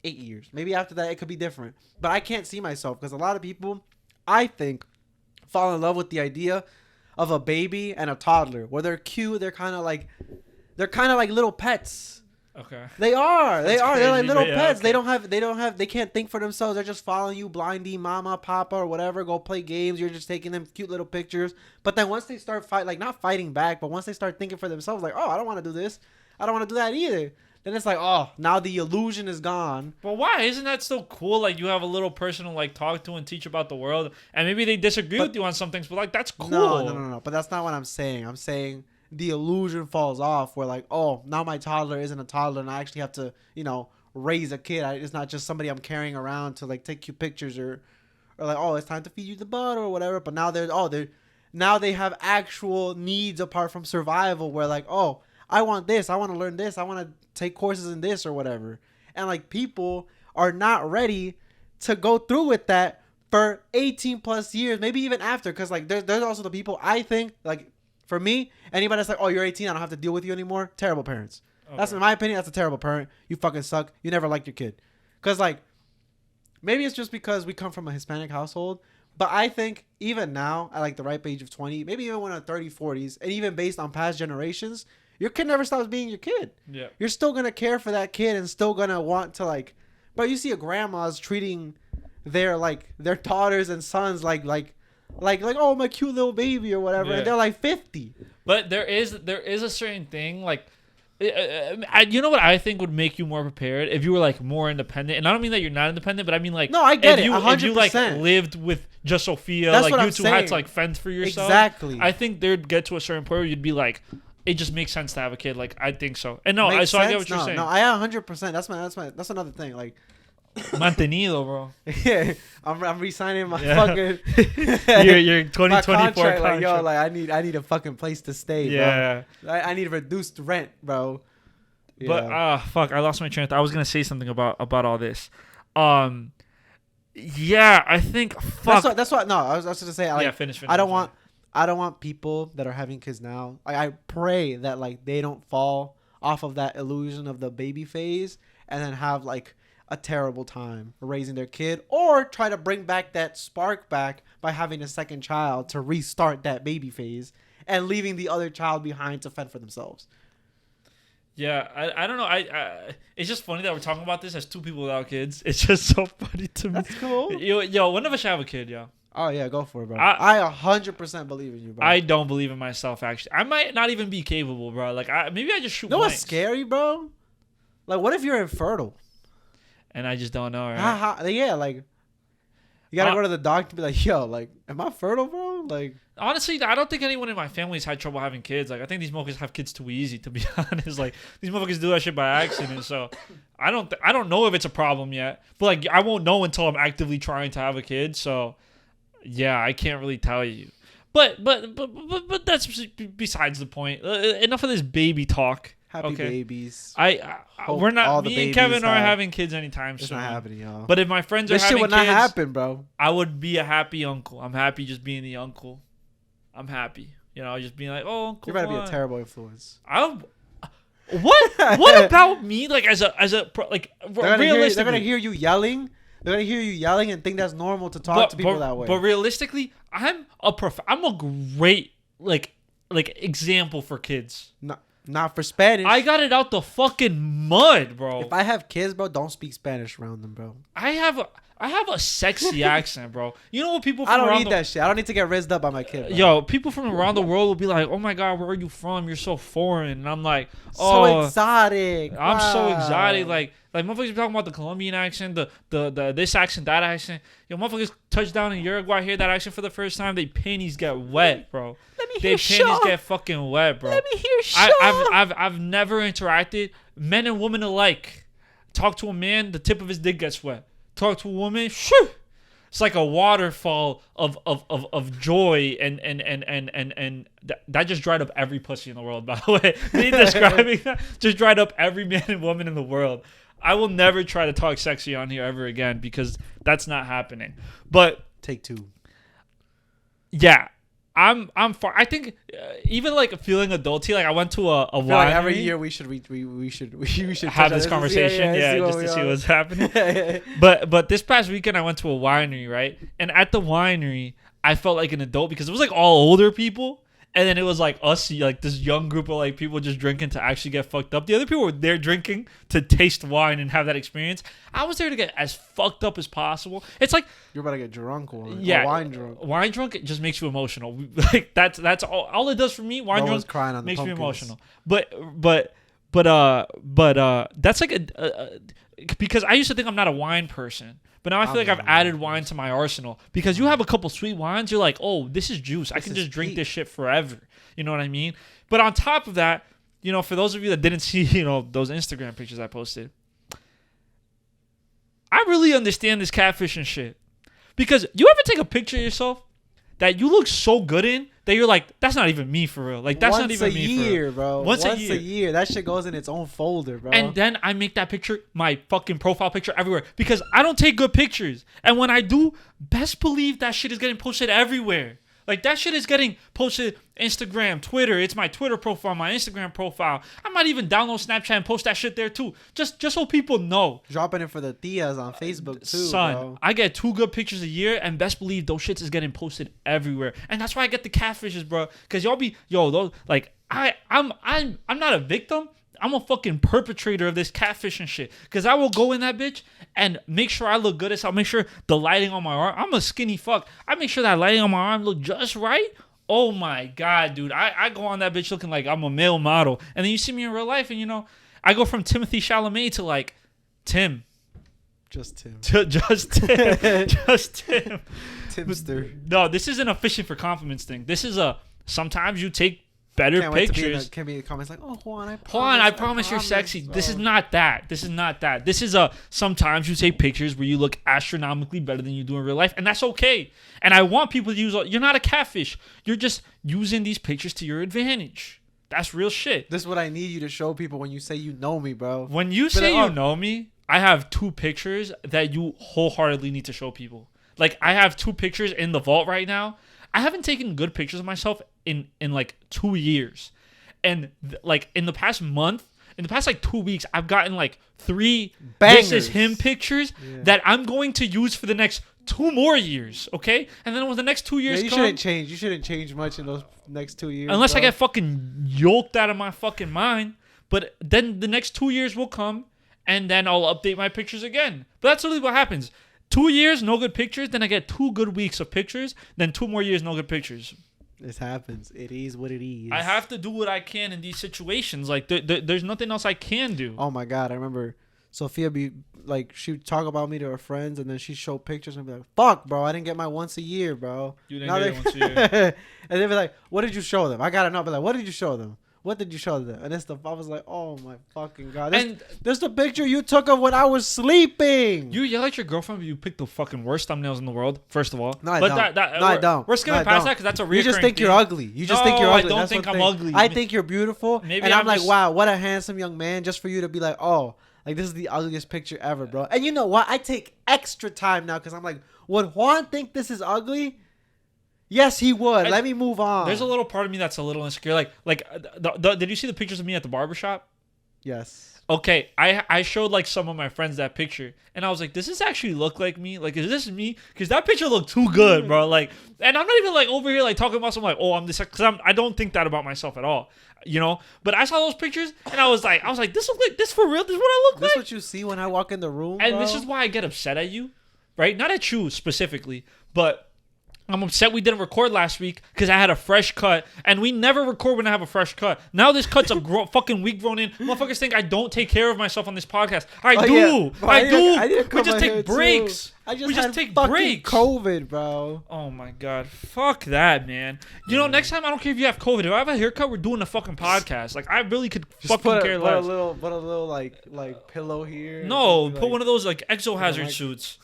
Speaker 2: 8 years. Maybe after that it could be different. But I can't see myself, because a lot of people, I think, fall in love with the idea of a baby and a toddler, where they're cute. They're kind of like little pets.
Speaker 1: Okay.
Speaker 2: They are. They're like little pets.
Speaker 1: Okay.
Speaker 2: They can't think for themselves. They're just following you blindly, mama, papa, or whatever. Go play games. You're just taking them cute little pictures. But then once they start not fighting back, but once they start thinking for themselves, like, oh, I don't want to do this. I don't want to do that either. Then it's like, oh, now the illusion is gone.
Speaker 1: But why? Isn't that still cool? Like, you have a little person to like talk to and teach about the world, and maybe they disagree with you on some things, but like, that's cool.
Speaker 2: No. But that's not what I'm saying. I'm saying the illusion falls off, where like, oh, now my toddler isn't a toddler, and I actually have to, raise a kid. It's not just somebody I'm carrying around to like take you pictures, or like, oh, it's time to feed you the butter or whatever. But now now they have actual needs apart from survival, where like, oh, I want this, I want to learn this, I want to take courses in this or whatever. And like, people are not ready to go through with that for 18 plus years, maybe even after. Because like, there's also the people, I think, like, for me, anybody that's like, oh, you're 18, I don't have to deal with you anymore, terrible parents. Okay. That's, in my opinion, that's a terrible parent. You fucking suck. You never liked your kid. Because like, maybe it's just because we come from a Hispanic household, but I think even now, at like the ripe age of 20, maybe even when I'm 30, 40s, and even based on past generations, your kid never stops being your kid. Yeah. You're still going to care for that kid and still going to want to like, but you see a grandma's treating their daughters and sons like, oh, my cute little baby or whatever. Yeah. And they're like 50.
Speaker 1: But there is a certain thing, like, you know what I think would make you more prepared if you were like more independent. And I don't mean that you're not independent, but I mean like,
Speaker 2: no, I get
Speaker 1: it.
Speaker 2: 100%.
Speaker 1: If you like lived with just Sophia,
Speaker 2: that's
Speaker 1: like
Speaker 2: what
Speaker 1: you
Speaker 2: I'm
Speaker 1: two
Speaker 2: saying.
Speaker 1: had to like fend for yourself.
Speaker 2: Exactly.
Speaker 1: I think there'd get to a certain point where you'd be like, it just makes sense to have a kid. Like, I think so. And no, I get what you're saying.
Speaker 2: No, I 100%. That's another thing. Like,
Speaker 1: mantenido, bro.
Speaker 2: Yeah, I'm re-signing my fucking
Speaker 1: your 2024 contract.
Speaker 2: Like, yo, like I need a fucking place to stay.
Speaker 1: Yeah,
Speaker 2: bro. I need reduced rent, bro.
Speaker 1: Yeah. But fuck, I lost my train of thought. I was gonna say something about all this. Yeah, I think fuck.
Speaker 2: That's what. No, I was gonna say. Like,
Speaker 1: finish.
Speaker 2: I don't want people that are having kids now. Like, I pray that like they don't fall off of that illusion of the baby phase and then have like a terrible time raising their kid, or try to bring back that spark back by having a second child to restart that baby phase and leaving the other child behind to fend for themselves.
Speaker 1: Yeah, I don't know. I it's just funny that we're talking about this as two people without kids. It's just so funny to me.
Speaker 2: That's cool.
Speaker 1: Yo, one of us should have a kid, yo.
Speaker 2: Oh yeah, go for it, bro. I 100% believe in you, bro.
Speaker 1: I don't believe in myself, actually. I might not even be capable, bro. Like, maybe I just shoot.
Speaker 2: You know what's scary, bro? Like, what if you're infertile?
Speaker 1: And I just don't know, right?
Speaker 2: Yeah, like. You gotta go to the doctor and be like, yo, like, am I fertile, bro? Like,
Speaker 1: honestly, I don't think anyone in my family's had trouble having kids. Like, I think these motherfuckers have kids too easy, to be honest. Like, these motherfuckers do that shit by accident. So, I don't know if it's a problem yet. But like, I won't know until I'm actively trying to have a kid. So, yeah, I can't really tell you. But that's besides the point. Enough of this baby talk.
Speaker 2: happy babies.
Speaker 1: We're not. Me and Kevin aren't having kids anytime soon.
Speaker 2: It's not happening, y'all.
Speaker 1: But if my friends are
Speaker 2: this
Speaker 1: having
Speaker 2: shit would
Speaker 1: kids,
Speaker 2: not happen, bro.
Speaker 1: I would be a happy uncle. I'm happy just being the uncle. I'm happy. You know, just being like, oh, uncle.
Speaker 2: You're about to be a terrible influence.
Speaker 1: What about me? Like realistically,
Speaker 2: they're gonna hear you yelling. They're gonna hear you yelling and think that's normal to talk to people that way.
Speaker 1: But realistically, I'm a great example for kids.
Speaker 2: Not for Spanish.
Speaker 1: I got it out the fucking mud, bro.
Speaker 2: If I have kids, bro, don't speak Spanish around them, bro.
Speaker 1: I have a sexy accent, bro. You know what people from
Speaker 2: I don't need that shit. I don't need to get rizzed up by my kid, bro.
Speaker 1: Yo, people from around the world will be like, oh my God, where are you from? You're so foreign. And I'm like,
Speaker 2: so exotic.
Speaker 1: I'm so exotic. Like motherfuckers be talking about the Colombian accent, the this accent, that accent. Yo, motherfuckers touch down in Uruguay, hear that accent for the first time, they panties get wet, bro. They panties get fucking wet, bro.
Speaker 2: Let me hear Sean.
Speaker 1: I've never interacted, men and women alike. Talk to a man, the tip of his dick gets wet. Talk to a woman, shoo, it's like a waterfall of joy and that just dried up every pussy in the world, by the way. Me describing that just dried up every man and woman in the world. I will never try to talk sexy on here ever again because that's not happening. But
Speaker 2: take two.
Speaker 1: Yeah. I'm far. I think even like feeling adulty. Like I went to a winery.
Speaker 2: Like every year we should
Speaker 1: have this conversation. Just to see what's happening. But this past weekend I went to a winery, right? And at the winery I felt like an adult because it was like all older people, and then it was like us, like this young group of like people just drinking to actually get fucked up. The other people were there drinking to taste wine and have that experience. I was there to get as fucked up as possible. It's like
Speaker 2: you're about to get drunk or wine drunk.
Speaker 1: Wine drunk, it just makes you emotional. Like that's all it does for me. Wine drunk
Speaker 2: crying on
Speaker 1: makes
Speaker 2: the
Speaker 1: me emotional. But that's like because I used to think I'm not a wine person. But now I feel like I've added wine to my arsenal because you have a couple sweet wines. You're like, oh, this is juice. I can just drink this shit forever. You know what I mean? But on top of that, you know, for those of you that didn't see, you know, those Instagram pictures I posted, I really understand this catfishing shit. Because you ever take a picture of yourself that you look so good in that you're like, that's not even me for real. Like, that's not even me for real.
Speaker 2: Bro. Once a year. That shit goes in its own folder, bro.
Speaker 1: And then I make that picture my fucking profile picture everywhere because I don't take good pictures. And when I do, best believe that shit is getting posted everywhere. Like, that shit is getting posted Instagram, Twitter. It's my Twitter profile, my Instagram profile. I might even download Snapchat and post that shit there, too. Just so people know.
Speaker 2: Dropping it for the tias on Facebook, too,
Speaker 1: son,
Speaker 2: bro.
Speaker 1: I get 2 good pictures a year, and best believe those shits is getting posted everywhere. And that's why I get the catfishes, bro. Because y'all be, those, like, I'm not a victim. I'm a fucking perpetrator of this catfishing shit. Because I will go in that bitch and make sure I look good as hell. Make sure the lighting on my arm. I'm a skinny fuck. I make sure that lighting on my arm look just right. Oh my God, dude. I go on that bitch looking like I'm a male model. And then you see me in real life and, you know, I go from Timothy Chalamet to like Tim.
Speaker 2: Just Tim.
Speaker 1: Just Tim. Just Tim.
Speaker 2: Timster.
Speaker 1: No, this isn't a fishing for compliments thing. This is a sometimes you take better pictures.
Speaker 2: Can be in the comments like, oh, Juan,
Speaker 1: I promise you're sexy. Bro. This is not that. This is sometimes you take pictures where you look astronomically better than you do in real life, and that's okay. And I want people to use, you're not a catfish. You're just using these pictures to your advantage. That's real shit.
Speaker 2: This is what I need you to show people when you say you know me, bro.
Speaker 1: When you say you know me, I have 2 pictures that you wholeheartedly need to show people. Like, I have 2 pictures in the vault right now. I haven't taken good pictures of myself in like 2 years. And like in the past month, in the past like 2 weeks, I've gotten like 3
Speaker 2: bangers.
Speaker 1: This is him pictures that I'm going to use for the next 2 more years, okay? And then when the next 2 years
Speaker 2: you
Speaker 1: come,
Speaker 2: shouldn't change. You shouldn't change much in those next 2 years.
Speaker 1: Unless I get fucking yoked out of my fucking mind. But then the next 2 years will come, and then I'll update my pictures again. But that's really what happens. 2 years, no good pictures. Then I get 2 good weeks of pictures. Then 2 more years, no good pictures.
Speaker 2: This happens. It is what it is.
Speaker 1: I have to do what I can in these situations. Like, there's nothing else I can do.
Speaker 2: Oh, my God. I remember. Sophia be like, she'd talk about me to her friends, and then she'd show pictures and be like, "Fuck, bro, I didn't get my once a year, bro."
Speaker 1: You didn't get it once a year.
Speaker 2: And they'd be like, "What did you show them?" I gotta know. Be like, "What did you show them? What did you show them?" And I was like, "Oh my fucking god!" There's the picture you took of when I was sleeping.
Speaker 1: You yell at your girlfriend, but you pick the fucking worst thumbnails in the world. First of all,
Speaker 2: no, I don't. I don't.
Speaker 1: We're skipping past that because that's a recurring.
Speaker 2: You just think you're ugly. You just think you're ugly.
Speaker 1: I don't think I'm ugly.
Speaker 2: I think you're beautiful.
Speaker 1: Maybe
Speaker 2: and I'm like, wow, what a handsome young man. Just for you to be like, oh, like this is the ugliest picture ever, bro. And you know what? I take extra time now because I'm like, would Juan think this is ugly? Yes, he would. Let me move on.
Speaker 1: There's a little part of me that's a little insecure. Did you see the pictures of me at the barbershop?
Speaker 2: Yes.
Speaker 1: Okay, I showed like some of my friends that picture, and I was like, does this actually look like me? Like, is this me? Because that picture looked too good, bro. Like, and I'm not even like over here like talking about something like, oh, I'm this, because I don't think that about myself at all, you know. But I saw those pictures, and I was like, this look like this for real. This is what I look like.
Speaker 2: This what you see when I walk in the room,
Speaker 1: and
Speaker 2: bro?
Speaker 1: This is why I get upset at you, right? Not at you specifically, but I'm upset we didn't record last week because I had a fresh cut, and we never record when I have a fresh cut. Now this cut's a fucking week grown in. Motherfuckers think I don't take care of myself on this podcast. I do.
Speaker 2: Yeah.
Speaker 1: I do.
Speaker 2: We
Speaker 1: just take breaks.
Speaker 2: We just take breaks. COVID, bro.
Speaker 1: Oh my god, fuck that, man. You know, next time I don't care if you have COVID. If I have a haircut, we're doing a fucking podcast. Like I really could just fucking care less.
Speaker 2: Put a little like pillow here.
Speaker 1: No, put one of those like exohazard suits.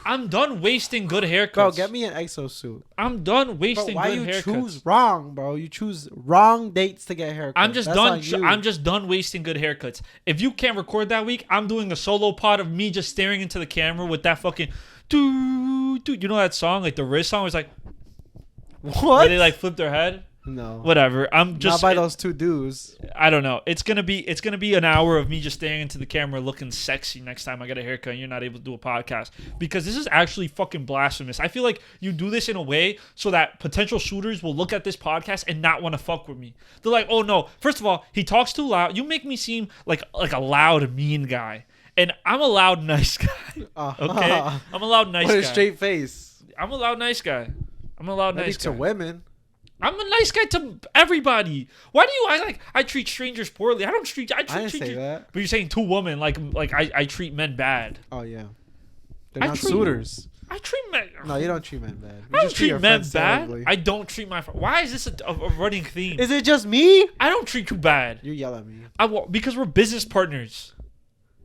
Speaker 1: I'm done wasting good haircuts.
Speaker 2: Bro, get me an exosuit.
Speaker 1: I'm done wasting good haircuts.
Speaker 2: Why you choose wrong, bro? You choose wrong dates to get haircuts.
Speaker 1: I'm just done wasting good haircuts. If you can't record that week, I'm doing a solo pod of me just staring into the camera with that fucking dude. You know that song, like the wrist song, where it's like,
Speaker 2: what?
Speaker 1: Where they like flip their head.
Speaker 2: No.
Speaker 1: Whatever. I'm just
Speaker 2: not by those two dudes.
Speaker 1: I don't know. It's gonna be an hour of me just staring into the camera looking sexy next time I get a haircut and you're not able to do a podcast. Because this is actually fucking blasphemous. I feel like you do this in a way so that potential shooters will look at this podcast and not want to fuck with me. They're like, oh no. First of all, he talks too loud. You make me seem like a loud, mean guy. And I'm a loud, nice guy. Okay? I'm a loud, nice guy.
Speaker 2: With a straight face.
Speaker 1: I'm a loud, nice guy. I'm a loud, nice guy.
Speaker 2: To women.
Speaker 1: I'm a nice guy to everybody. Why do you I treat strangers poorly? I treat
Speaker 2: I didn't say that.
Speaker 1: But you're saying to women like I treat men bad.
Speaker 2: Oh yeah. They're not suitors.
Speaker 1: I treat men.
Speaker 2: No, you don't treat men bad.
Speaker 1: I don't treat men bad. I don't treat my friends. Why is this a running theme?
Speaker 2: Is it just me?
Speaker 1: I don't treat you bad.
Speaker 2: You yell at me.
Speaker 1: Because we're business partners.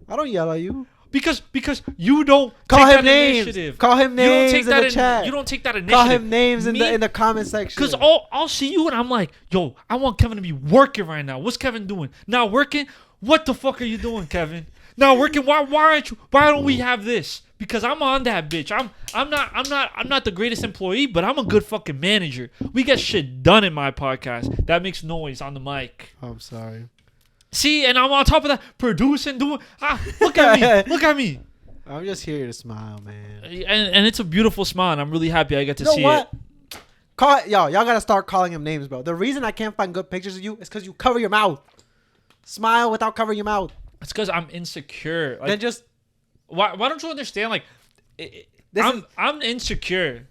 Speaker 2: I don't yell at you.
Speaker 1: Because you don't
Speaker 2: call
Speaker 1: take
Speaker 2: him
Speaker 1: that
Speaker 2: names.
Speaker 1: Initiative.
Speaker 2: Call him names in the chat.
Speaker 1: You don't take that initiative.
Speaker 2: Call him names in the comment section.
Speaker 1: Because I'll see you and I'm like, yo, I want Kevin to be working right now. What's Kevin doing? Not working? What the fuck are you doing, Kevin? Not working? Why aren't you? Why don't we have this? Because I'm on that bitch. I'm not the greatest employee, but I'm a good fucking manager. We get shit done in my podcast. That makes noise on the mic.
Speaker 2: I'm sorry.
Speaker 1: See, and I'm on top of that, producing, doing. Look at me. Look at me.
Speaker 2: I'm just here to smile, man.
Speaker 1: And it's a beautiful smile, and I'm really happy I get to see it.
Speaker 2: Y'all gotta start calling him names, bro. The reason I can't find good pictures of you is because you cover your mouth. Smile without covering your mouth.
Speaker 1: It's because I'm insecure. Like,
Speaker 2: then just
Speaker 1: why don't you understand? Like, I'm insecure.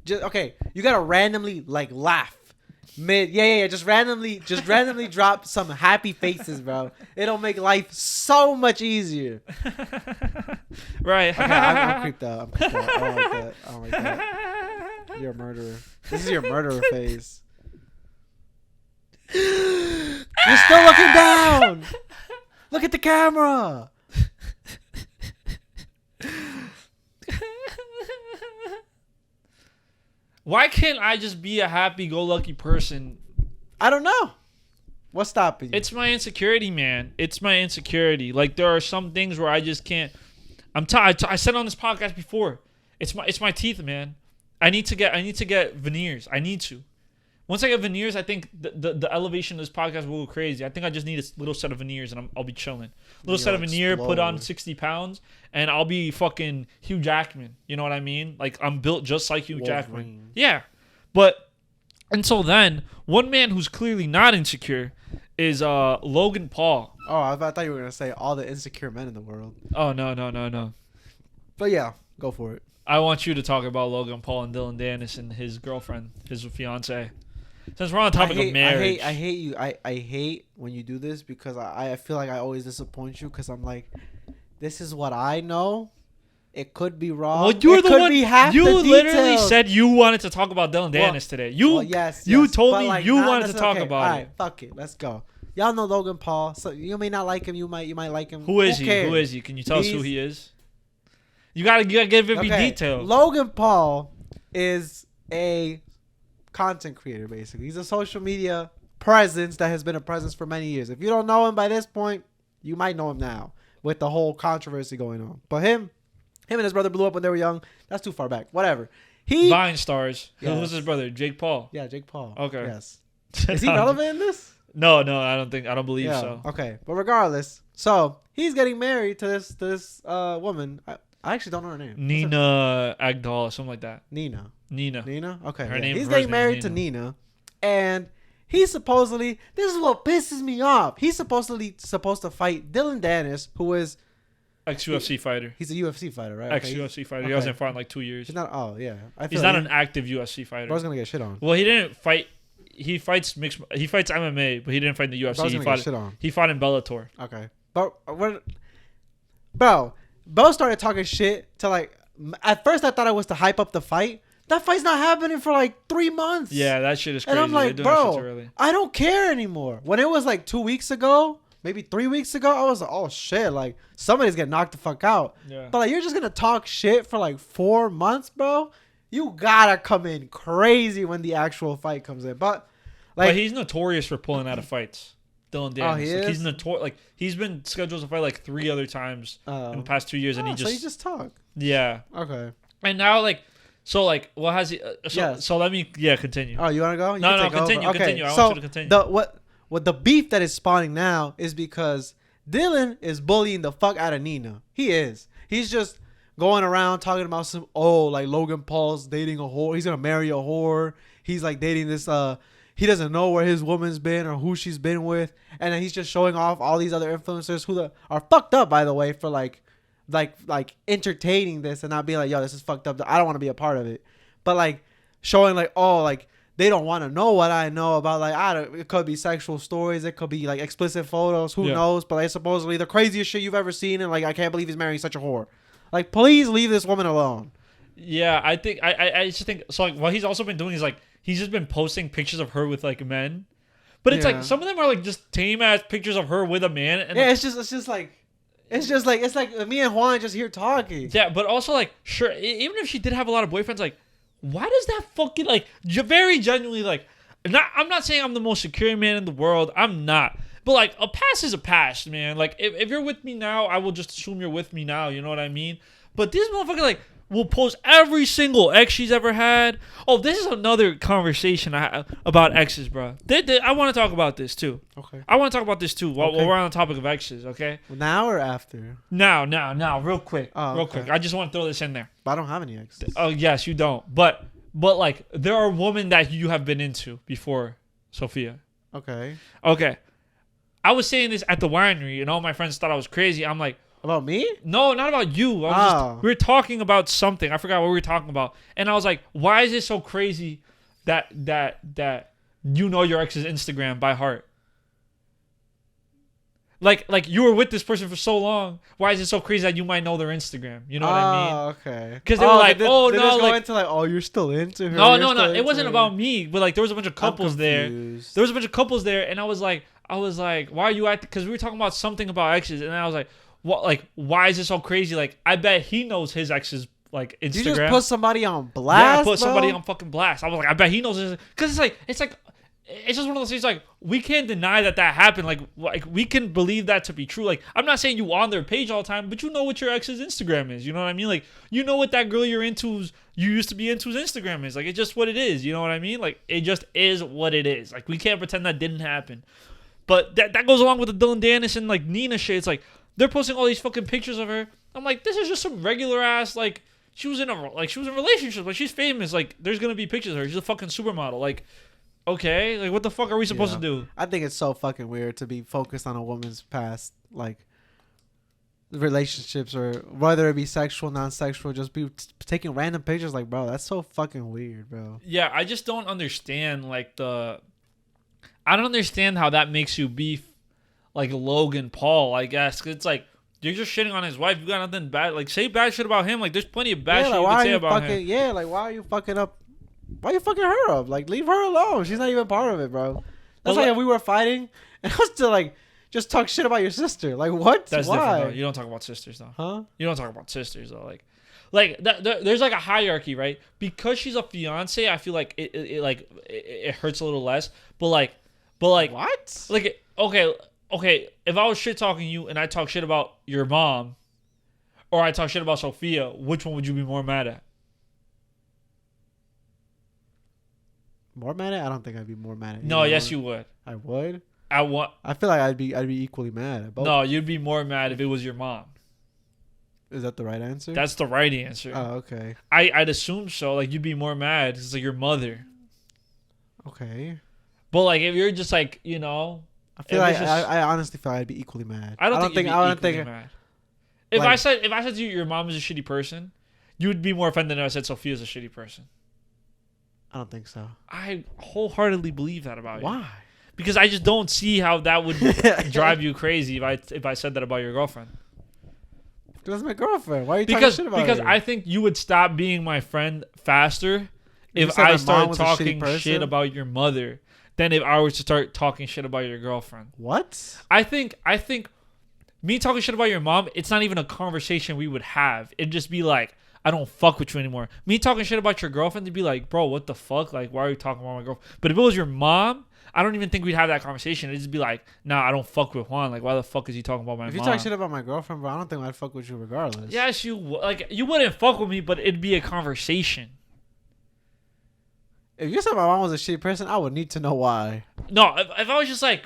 Speaker 2: Just okay. You gotta randomly like laugh. Just randomly drop some happy faces, bro. It'll make life so much easier.
Speaker 1: Right.
Speaker 2: Okay, I'm creeped out. I don't like that. You're a murderer. This is your murderer face. You're still looking down. Look at the camera.
Speaker 1: Why can't I just be a happy-go-lucky person?
Speaker 2: I don't know. What's stopping you?
Speaker 1: It's my insecurity, man. It's my insecurity. Like, there are some things where I just can't. I said on this podcast before. It's my teeth, man. I need to get veneers. I need to. Once I get veneers, I think the elevation of this podcast will go crazy. I think I just need a little set of veneers and I'll be chilling. Little set of veneer, put on 60 pounds, and I'll be fucking Hugh Jackman. You know what I mean? Like, I'm built just like Hugh Jackman. Yeah. And so then, one man who's clearly not insecure is Logan Paul.
Speaker 2: Oh, I thought you were going to say all the insecure men in the world.
Speaker 1: Oh, no.
Speaker 2: But yeah, go for it.
Speaker 1: I want you to talk about Logan Paul and Dillon Danis and his girlfriend, his fiance. Since we're on the topic of marriage,
Speaker 2: I hate you. I hate when you do this because I feel like I always disappoint you because I'm like, this is what I know. It could be wrong.
Speaker 1: Well, you're
Speaker 2: it
Speaker 1: the
Speaker 2: could
Speaker 1: one.
Speaker 2: Be half
Speaker 1: you
Speaker 2: the
Speaker 1: literally
Speaker 2: details.
Speaker 1: said you wanted to talk about Dillon Danis today. You told me you wanted to talk about it.
Speaker 2: All right, fuck it. Let's go. Y'all know Logan Paul. So you may not like him. You might like him.
Speaker 1: Who is he? Who is he? Can you tell us who he is? You gotta give every detail.
Speaker 2: Logan Paul is a content creator, basically. He's a social media presence that has been a presence for many years. If you don't know him by this point, you might know him now with the whole controversy going on. But him and his brother blew up when they were young. That's too far back. Whatever.
Speaker 1: Vine stars.
Speaker 2: Yes.
Speaker 1: Who's his brother? Jake Paul.
Speaker 2: Yeah, Jake Paul.
Speaker 1: Okay.
Speaker 2: Yes. Is he relevant in this?
Speaker 1: No, I don't believe so.
Speaker 2: Okay, but regardless, so he's getting married to this woman. I actually don't know her name.
Speaker 1: Nina Agdal, something like that.
Speaker 2: Nina. Okay.
Speaker 1: Her name.
Speaker 2: He's getting married to Nina, and he's supposedly. This is what pisses me off. He's supposed to fight Dillon Danis, who is
Speaker 1: ex-UFC fighter.
Speaker 2: He's a UFC fighter, right?
Speaker 1: Ex-UFC fighter. He hasn't fought in like 2 years.
Speaker 2: He's not. Oh yeah.
Speaker 1: He's not an active UFC fighter.
Speaker 2: Bro's gonna get shit on.
Speaker 1: Well, he didn't fight. He fights MMA, but he didn't fight in the UFC. He fought in Bellator.
Speaker 2: Okay, but bro, Bo started talking shit to like. At first, I thought it was to hype up the fight. That fight's not happening for like 3 months.
Speaker 1: Yeah, that shit is crazy.
Speaker 2: And I'm like, bro, I don't care anymore. When it was like 2 weeks ago, maybe 3 weeks ago, I was like, oh shit, like somebody's getting knocked the fuck out.
Speaker 1: Yeah.
Speaker 2: But like, you're just gonna talk shit for like 4 months, bro. You gotta come in crazy when the actual fight comes in. But
Speaker 1: he's notorious for pulling out of fights. Dillon Danis.
Speaker 2: Oh, he is?
Speaker 1: He's notorious. Like he's been scheduled to fight like 3 other times in the past 2 years, and he
Speaker 2: just talk.
Speaker 1: Yeah.
Speaker 2: Okay.
Speaker 1: And now what has he? So let me continue.
Speaker 2: Oh, you wanna go?
Speaker 1: No, continue.
Speaker 2: Okay.
Speaker 1: Continue. I want you to continue.
Speaker 2: What the beef that is spawning now is because Dillon is bullying the fuck out of Nina. He is. He's just going around talking about like Logan Paul's dating a whore. He's gonna marry a whore. He's like dating this he doesn't know where his woman's been or who she's been with, and then he's just showing off all these other influencers who are fucked up, by the way, for like entertaining this and not being like, yo, this is fucked up. I don't want to be a part of it, but like showing like, oh, like they don't want to know what I know about. Like it could be sexual stories, it could be like explicit photos, who knows? But like supposedly the craziest shit you've ever seen, and like I can't believe he's marrying such a whore. Like, please leave this woman alone.
Speaker 1: Yeah, I think I just think so. Like, what he's also been doing is like he's just been posting pictures of her with like men, but it's like some of them are like just tame ass pictures of her with a man. And
Speaker 2: yeah, it's like me and Juan just here talking.
Speaker 1: Yeah, but also like sure, even if she did have a lot of boyfriends, like why does that fucking like very genuinely like? I'm not saying I'm the most secure man in the world. I'm not. But, like, a past is a past, man. Like, if you're with me now, I will just assume you're with me now. You know what I mean? But this motherfucker, like, will post every single ex she's ever had. Oh, this is another conversation about exes, bro. I want to talk about this, too.
Speaker 2: Okay.
Speaker 1: I want to talk about this, too, while we're on the topic of exes, okay?
Speaker 2: Now or after?
Speaker 1: Now, real quick.
Speaker 2: Oh,
Speaker 1: quick. I just want to throw this in there.
Speaker 2: But I don't have any exes.
Speaker 1: Oh, yes, you don't. But, like, there are women that you have been into before, Sophia.
Speaker 2: Okay.
Speaker 1: I was saying this at the winery, and all my friends thought I was crazy. I'm like,
Speaker 2: about me?
Speaker 1: No, not about you. We were talking about something. I forgot what we were talking about, and I was like, why is it so crazy that you know your ex's Instagram by heart? Like you were with this person for so long. Why is it so crazy that you might know their Instagram? You know what I mean?
Speaker 2: Okay.
Speaker 1: Because they were like,
Speaker 2: did
Speaker 1: no,
Speaker 2: just go
Speaker 1: like,
Speaker 2: into like, oh, you're still into her.
Speaker 1: No. It wasn't about me, but like there was a bunch of couples there.
Speaker 2: There
Speaker 1: was a bunch of couples there, and I was like, why are you acting? Because we were talking about something about exes, and I was like, what? Like, why is it so crazy? Like, I bet he knows his ex's like Instagram.
Speaker 2: You just put somebody on blast.
Speaker 1: Yeah, I put somebody on fucking blast. I was like, I bet he knows his. Because it's just one of those things. Like, we can't deny that happened. Like we can believe that to be true. Like, I'm not saying you on their page all the time, but you know what your ex's Instagram is. You know what I mean? Like, you know what that girl you used to be into's Instagram is. Like, it's just what it is. You know what I mean? Like, it just is what it is. Like, we can't pretend that didn't happen. But that goes along with the Dillon Danis and like Nina shit. It's like they're posting all these fucking pictures of her. I'm like, this is just some regular ass like she was in relationships. Like, she's famous. Like, there's gonna be pictures of her. She's a fucking supermodel. Like, okay, like what the fuck are we supposed to do?
Speaker 2: I think it's so fucking weird to be focused on a woman's past. Like relationships, or whether it be sexual, non-sexual, just be taking random pictures. Like, bro, that's so fucking weird, bro.
Speaker 1: Yeah, I just don't understand I don't understand how that makes you beef like Logan Paul, I guess. 'Cause it's like you're just shitting on his wife. You got nothing bad. Like, say bad shit about him. Like, there's plenty of bad shit you can say about him.
Speaker 2: Yeah, like, why are you fucking up? Why are you fucking her up? Like, leave her alone. She's not even part of it, bro. That's like if we were fighting and I was to like just talk shit about your sister. Like, what?
Speaker 1: That's
Speaker 2: why?
Speaker 1: different, though. You don't talk about sisters, though.
Speaker 2: Huh?
Speaker 1: You don't talk about sisters, though. There's like a hierarchy, right? Because she's a fiance, I feel like it hurts a little less. But like
Speaker 2: What?
Speaker 1: like okay. If I was shit talking you and I talk shit about your mom, or I talk shit about Sophia, which one would you be more mad at?
Speaker 2: More mad at? I don't think I'd be more mad at.
Speaker 1: No, yes, you would.
Speaker 2: I would.
Speaker 1: I
Speaker 2: feel like I'd be equally mad at both.
Speaker 1: No, you'd be more mad if it was your mom.
Speaker 2: Is that the right answer?
Speaker 1: That's the right answer.
Speaker 2: Oh, okay.
Speaker 1: I'd assume so. Like, you'd be more mad because, like, your mother.
Speaker 2: Okay.
Speaker 1: But, like, if you're just, like, you know.
Speaker 2: I feel like I honestly feel I'd be equally mad.
Speaker 1: I don't think mad. If like, I said to you your mom is a shitty person, you would be more offended if I said Sophia's a shitty person.
Speaker 2: I don't think so.
Speaker 1: I wholeheartedly believe that about you.
Speaker 2: Why?
Speaker 1: Because I just don't see how that would drive you crazy if I said that about your girlfriend.
Speaker 2: That's my girlfriend. Why are you talking shit about her?
Speaker 1: Because I think you would stop being my friend faster if I started talking shit about your mother than if I was to start talking shit about your girlfriend.
Speaker 2: What?
Speaker 1: I think me talking shit about your mom, it's not even a conversation we would have. It'd just be like, I don't fuck with you anymore. Me talking shit about your girlfriend, they'd be like, bro, what the fuck? Like, why are you talking about my girlfriend? But if it was your mom, I don't even think we'd have that conversation. It'd just be like, nah, I don't fuck with Juan. Like, why the fuck is he talking about my mom?
Speaker 2: If you talk shit about my girlfriend, bro, I don't think I'd fuck with you regardless.
Speaker 1: Yes, you wouldn't fuck with me, but it'd be a conversation.
Speaker 2: If you said my mom was a shitty person, I would need to know why.
Speaker 1: No, if I was just like,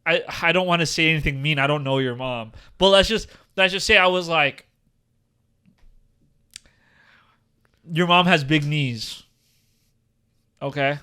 Speaker 1: I don't want to say anything mean. I don't know your mom, but let's just say I was like, your mom has big knees. Okay.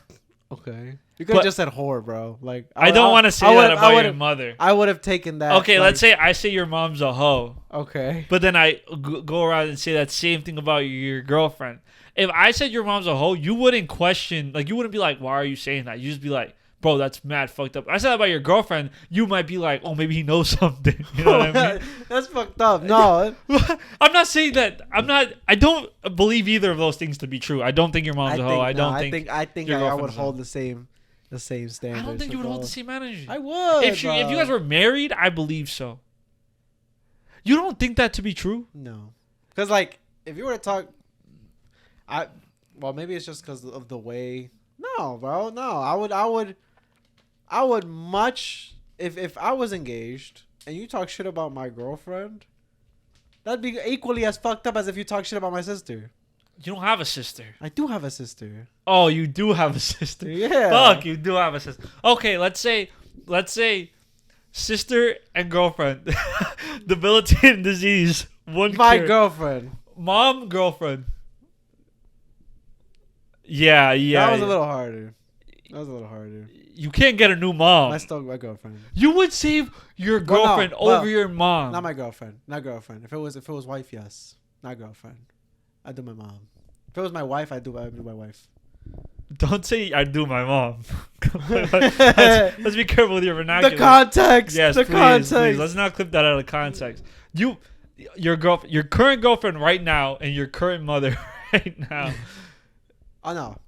Speaker 2: Okay. You could have just said whore, bro. Like
Speaker 1: I don't want to say that about your mother.
Speaker 2: I would have taken that.
Speaker 1: Okay, let's say I say your mom's a hoe.
Speaker 2: Okay.
Speaker 1: But then I go around and say that same thing about your girlfriend. If I said your mom's a hoe, you wouldn't question, like, you wouldn't be like, why are you saying that? You just be like, bro, that's mad fucked up. I said that about your girlfriend, you might be like, oh, maybe he knows something. You know what I mean?
Speaker 2: That's fucked up. No.
Speaker 1: I'm not saying that. I don't believe either of those things to be true. I don't think your mom's a hoe. I think
Speaker 2: I would hold the same standard.
Speaker 1: I don't think you would hold the same energy.
Speaker 2: I would.
Speaker 1: If you guys were married, I believe so. You don't think that to be true?
Speaker 2: No. Because, like, if you were to talk, maybe it's just because of the way. No, bro. No, I would much if I was engaged and you talk shit about my girlfriend, that'd be equally as fucked up as if you talk shit about my sister.
Speaker 1: You don't have a sister.
Speaker 2: I do have a sister.
Speaker 1: Oh, you do have a sister.
Speaker 2: Yeah.
Speaker 1: Fuck, you do have a sister. Okay, let's say sister and girlfriend. Debilitating disease.
Speaker 2: My girlfriend.
Speaker 1: Mom, girlfriend. Yeah.
Speaker 2: That was a little harder.
Speaker 1: You can't get a new mom.
Speaker 2: I still my girlfriend.
Speaker 1: You would save your girlfriend over your mom.
Speaker 2: Not my girlfriend. Not girlfriend. If it was wife, yes. Not girlfriend. I'd do my mom. If it was my wife, I'd do my wife.
Speaker 1: Don't say I do my mom. let's be careful with your vernacular.
Speaker 2: The context.
Speaker 1: Yes, please. Let's not clip that out of context. Your current girlfriend right now, and your current mother right now.
Speaker 2: Oh no.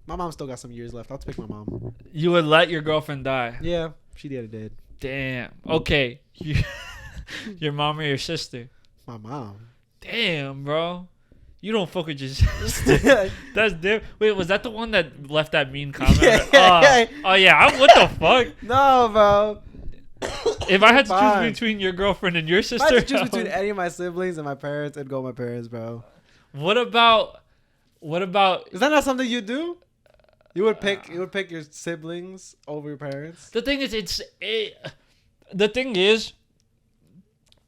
Speaker 2: My mom still got some years left. I'll pick my mom.
Speaker 1: You would let your girlfriend die?
Speaker 2: Yeah, she did.
Speaker 1: Damn. Okay. Your mom or your sister?
Speaker 2: My mom.
Speaker 1: Damn, bro. You don't fuck with your sister. That's different. Wait, was that the one that left that mean comment?
Speaker 2: Yeah.
Speaker 1: Oh yeah. What the fuck?
Speaker 2: No, bro.
Speaker 1: If I had to choose between your girlfriend and your sister,
Speaker 2: if I had to choose between any of my siblings and my parents, I'd go with my parents, bro.
Speaker 1: What about?
Speaker 2: Is that not something you do? You would pick your siblings over your parents.
Speaker 1: The thing is,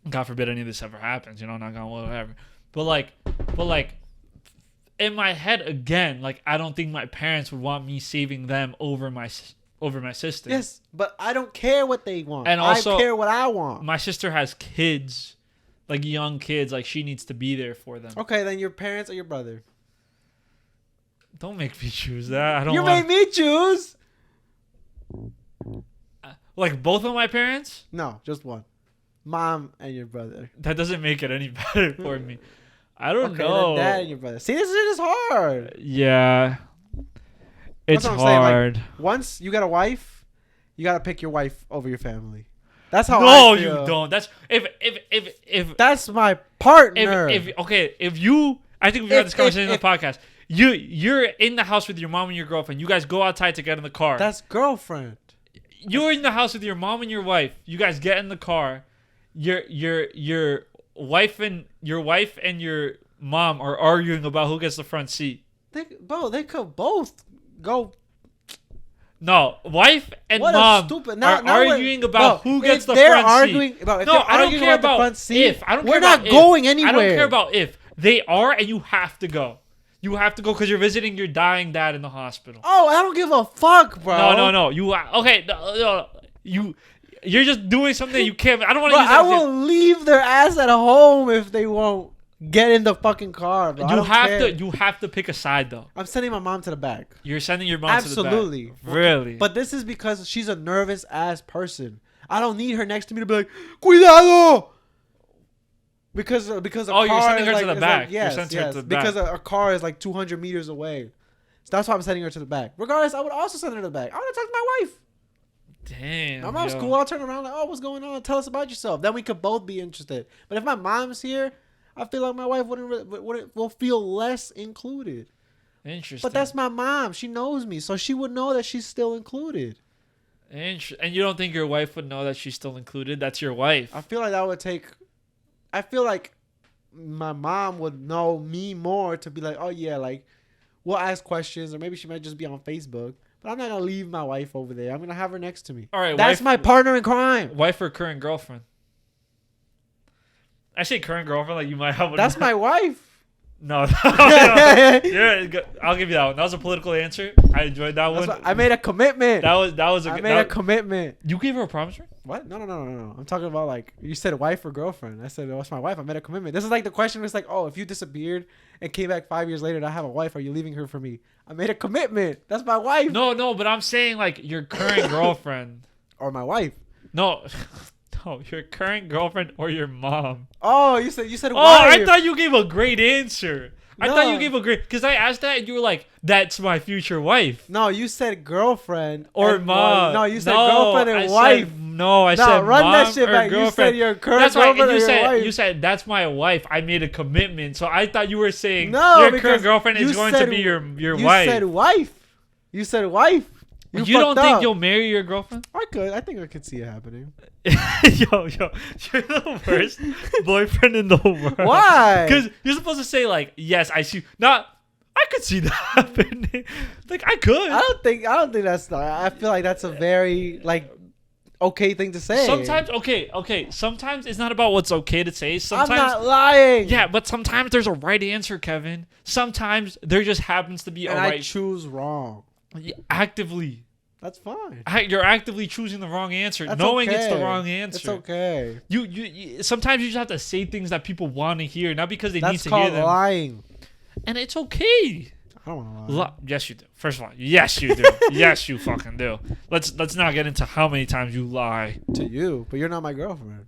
Speaker 1: God forbid any of this ever happens. You know, not gonna whatever. But like, in my head again, like I don't think my parents would want me saving them over my over my sister.
Speaker 2: Yes, but I don't care what they want.
Speaker 1: And also,
Speaker 2: I care what I want.
Speaker 1: My sister has kids, like young kids. Like she needs to be there for them.
Speaker 2: Okay, then your parents or your brother?
Speaker 1: Don't make me choose that. I don't.
Speaker 2: You made me choose.
Speaker 1: Like both of my parents?
Speaker 2: No, just one. Mom and your brother.
Speaker 1: That doesn't make it any better for me. I don't know.
Speaker 2: Then dad and your brother. See, this is hard.
Speaker 1: Yeah. It's
Speaker 2: That's what I'm
Speaker 1: hard.
Speaker 2: saying. Like, once you got a wife, you gotta pick your wife over your family. That's how.
Speaker 1: No,
Speaker 2: I feel.
Speaker 1: you don't. That's if
Speaker 2: that's my partner.
Speaker 1: If you, I think we've had this conversation in the podcast. You're in the house with your mom and your girlfriend. You guys go outside to get in the car.
Speaker 2: That's girlfriend.
Speaker 1: You're in the house with your mom and your wife. You guys get in the car. Your wife and your mom are arguing about who gets the front seat.
Speaker 2: They could both go.
Speaker 1: No, wife and
Speaker 2: What
Speaker 1: mom are arguing about who gets the front seat.
Speaker 2: I don't care about the front seat.
Speaker 1: If. I don't care
Speaker 2: We're
Speaker 1: about
Speaker 2: not going anywhere.
Speaker 1: I don't care about if. They are, and you have to go. You have to go because you're visiting your dying dad in the hospital.
Speaker 2: Oh, I don't give a fuck, bro.
Speaker 1: No. You're just doing something you can't. I don't want to use
Speaker 2: I
Speaker 1: that.
Speaker 2: will leave their ass at home if they won't get in the fucking car, bro.
Speaker 1: You have to pick a side though.
Speaker 2: I'm sending my mom to the back.
Speaker 1: You're sending your mom to the back.
Speaker 2: Absolutely.
Speaker 1: Really?
Speaker 2: But this is because she's a nervous ass person. I don't need her next to me to be like, cuidado. Because a car
Speaker 1: you're sending her to the back.
Speaker 2: Like, yes,
Speaker 1: you're sending her to the back.
Speaker 2: Because a car is like 200 meters away. So that's why I'm sending her to the back. Regardless, I would also send her to the back. I want to talk to my wife.
Speaker 1: Damn.
Speaker 2: My mom's cool. I'll turn around like, oh, what's going on? Tell us about yourself. Then we could both be interested. But if my mom's here, I feel like my wife will feel less included.
Speaker 1: Interesting.
Speaker 2: But that's my mom. She knows me, so she would know that she's still included.
Speaker 1: And you don't think your wife would know that she's still included? That's your wife.
Speaker 2: I feel like that would take. I feel like my mom would know me more to be like, oh yeah, like we'll ask questions, or maybe she might just be on Facebook. But I'm not gonna leave my wife over there. I'm gonna have her next to me.
Speaker 1: All right,
Speaker 2: that's my partner in crime.
Speaker 1: Wife or current girlfriend? I say current girlfriend, like you might have.
Speaker 2: That's my wife.
Speaker 1: No. I'll give you that one. That was a political answer. I enjoyed that one.
Speaker 2: I made a commitment.
Speaker 1: I
Speaker 2: made a commitment.
Speaker 1: You gave her a promise ring?
Speaker 2: What? No. I'm talking about like you said, wife or girlfriend. I said, that's my wife. I made a commitment. This is like the question was like, oh, if you disappeared and came back 5 years later and I have a wife, are you leaving her for me? I made a commitment. That's my wife.
Speaker 1: No, but I'm saying like your current girlfriend
Speaker 2: or my wife.
Speaker 1: No, your current girlfriend or your mom.
Speaker 2: Oh, you said wife.
Speaker 1: I thought you gave a great answer. I thought you gave a great, because I asked that and you were like, that's my future wife.
Speaker 2: No, you said girlfriend
Speaker 1: or mom.
Speaker 2: No, you said girlfriend and wife.
Speaker 1: I said
Speaker 2: run
Speaker 1: mom
Speaker 2: that shit back.
Speaker 1: Girlfriend.
Speaker 2: You said your current girlfriend or your wife.
Speaker 1: You said that's my wife. I made a commitment. So I thought you were saying
Speaker 2: your
Speaker 1: current girlfriend is going to be your wife.
Speaker 2: You said wife. You said wife.
Speaker 1: You don't think you'll marry your girlfriend?
Speaker 2: I could. I think I could see it happening.
Speaker 1: Yo, you're the worst boyfriend in the world.
Speaker 2: Why?
Speaker 1: Because you're supposed to say like, yes, I see. Not, I could see that happening. Like I could.
Speaker 2: I don't think that's. I feel like that's a very like okay thing to say.
Speaker 1: Sometimes, okay. Sometimes it's not about what's okay to say. Sometimes
Speaker 2: I'm not lying.
Speaker 1: Yeah, but sometimes there's a right answer, Kevin. Sometimes there just happens to be a right.
Speaker 2: I choose wrong.
Speaker 1: Actively.
Speaker 2: That's fine.
Speaker 1: You're actively choosing the wrong answer, knowing it's the wrong answer.
Speaker 2: It's okay.
Speaker 1: You sometimes you just have to say things that people want to hear, not because they need to hear them.
Speaker 2: That's called lying.
Speaker 1: And it's okay.
Speaker 2: I don't want to lie.
Speaker 1: Yes, you do. First of all, yes, you do. Yes, you fucking do. Let's not get into how many times you lie
Speaker 2: to you, but you're not my girlfriend.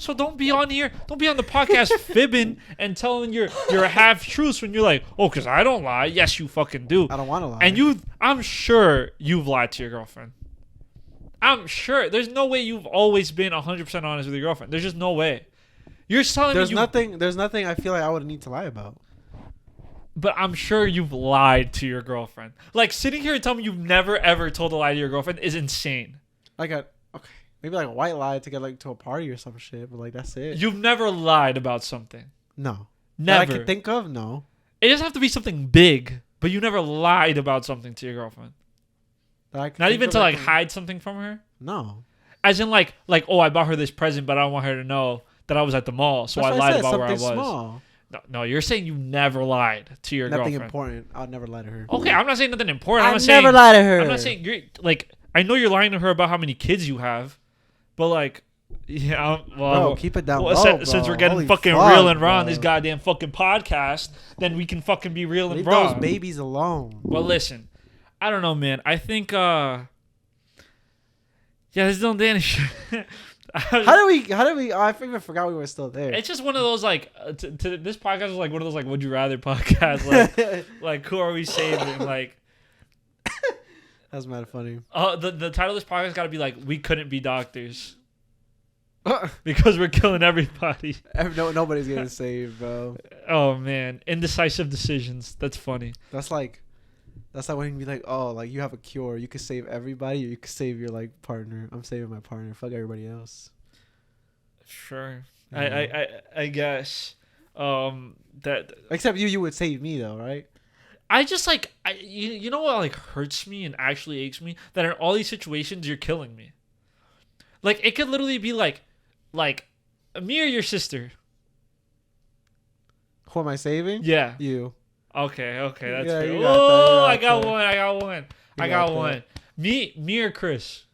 Speaker 1: So don't be on here. Don't be on the podcast fibbing and telling your half truths when you're like, oh, because I don't lie. Yes, you fucking do.
Speaker 2: I don't want to lie.
Speaker 1: And I'm sure you've lied to your girlfriend. I'm sure. There's no way you've always been 100% honest with your girlfriend. There's just no way. You're telling me
Speaker 2: there's nothing I feel like I would need to lie about.
Speaker 1: But I'm sure you've lied to your girlfriend. Like sitting here and telling me you've never ever told a lie to your girlfriend is insane.
Speaker 2: Maybe like a white lie to get like to a party or some shit, but like that's it.
Speaker 1: You've never lied about something.
Speaker 2: No.
Speaker 1: Never.
Speaker 2: That I can think of, no.
Speaker 1: It doesn't have to be something big, but you never lied about something to your girlfriend. Not even to like hide something from her?
Speaker 2: No.
Speaker 1: As in like, oh, I bought her this present, but I don't want her to know that I was at the mall, so I lied about where I was. Small. No, you're saying you never lied to your
Speaker 2: Nothing
Speaker 1: girlfriend.
Speaker 2: important. I'll never lie to her.
Speaker 1: Okay, I'm not saying nothing important.
Speaker 2: I
Speaker 1: I'm not
Speaker 2: never
Speaker 1: saying,
Speaker 2: lie to her.
Speaker 1: I'm not saying you're like. I know you're lying to her about how many kids you have, but like, yeah. Well,
Speaker 2: Bro, keep it down
Speaker 1: well,
Speaker 2: low,
Speaker 1: since
Speaker 2: bro.
Speaker 1: we're getting
Speaker 2: Holy
Speaker 1: fucking
Speaker 2: fuck,
Speaker 1: real and raw on
Speaker 2: bro.
Speaker 1: this goddamn fucking podcast, then we can fucking be real and
Speaker 2: Leave
Speaker 1: raw.
Speaker 2: those babies alone.
Speaker 1: Well, listen, I don't know, man. I think, yeah, this Dillon Danis shit.
Speaker 2: How do we? Oh, I even forgot we were still there.
Speaker 1: It's just one of those like this podcast is like one of those like would you rather podcasts like who are we saving like
Speaker 2: That's mad funny.
Speaker 1: the title of this podcast got to be like we couldn't be doctors because we're killing everybody.
Speaker 2: Nobody's getting saved, bro.
Speaker 1: Oh man, indecisive decisions. That's funny.
Speaker 2: That's like when you be like, oh, like you have a cure. You could save everybody, or you could save your like partner. I'm saving my partner. Fuck everybody else.
Speaker 1: Sure.
Speaker 2: Yeah.
Speaker 1: I guess that
Speaker 2: Except you would save me though, right?
Speaker 1: I just like you know what like hurts me and actually aches me that in all these situations you're killing me. Like it could literally be like me or your sister.
Speaker 2: Who am I saving?
Speaker 1: Yeah.
Speaker 2: You.
Speaker 1: Okay, that's
Speaker 2: Yeah,
Speaker 1: fair.
Speaker 2: you got that,
Speaker 1: Oh,
Speaker 2: you
Speaker 1: I
Speaker 2: got
Speaker 1: got
Speaker 2: that.
Speaker 1: one. I got
Speaker 2: that.
Speaker 1: one. Me or Chris?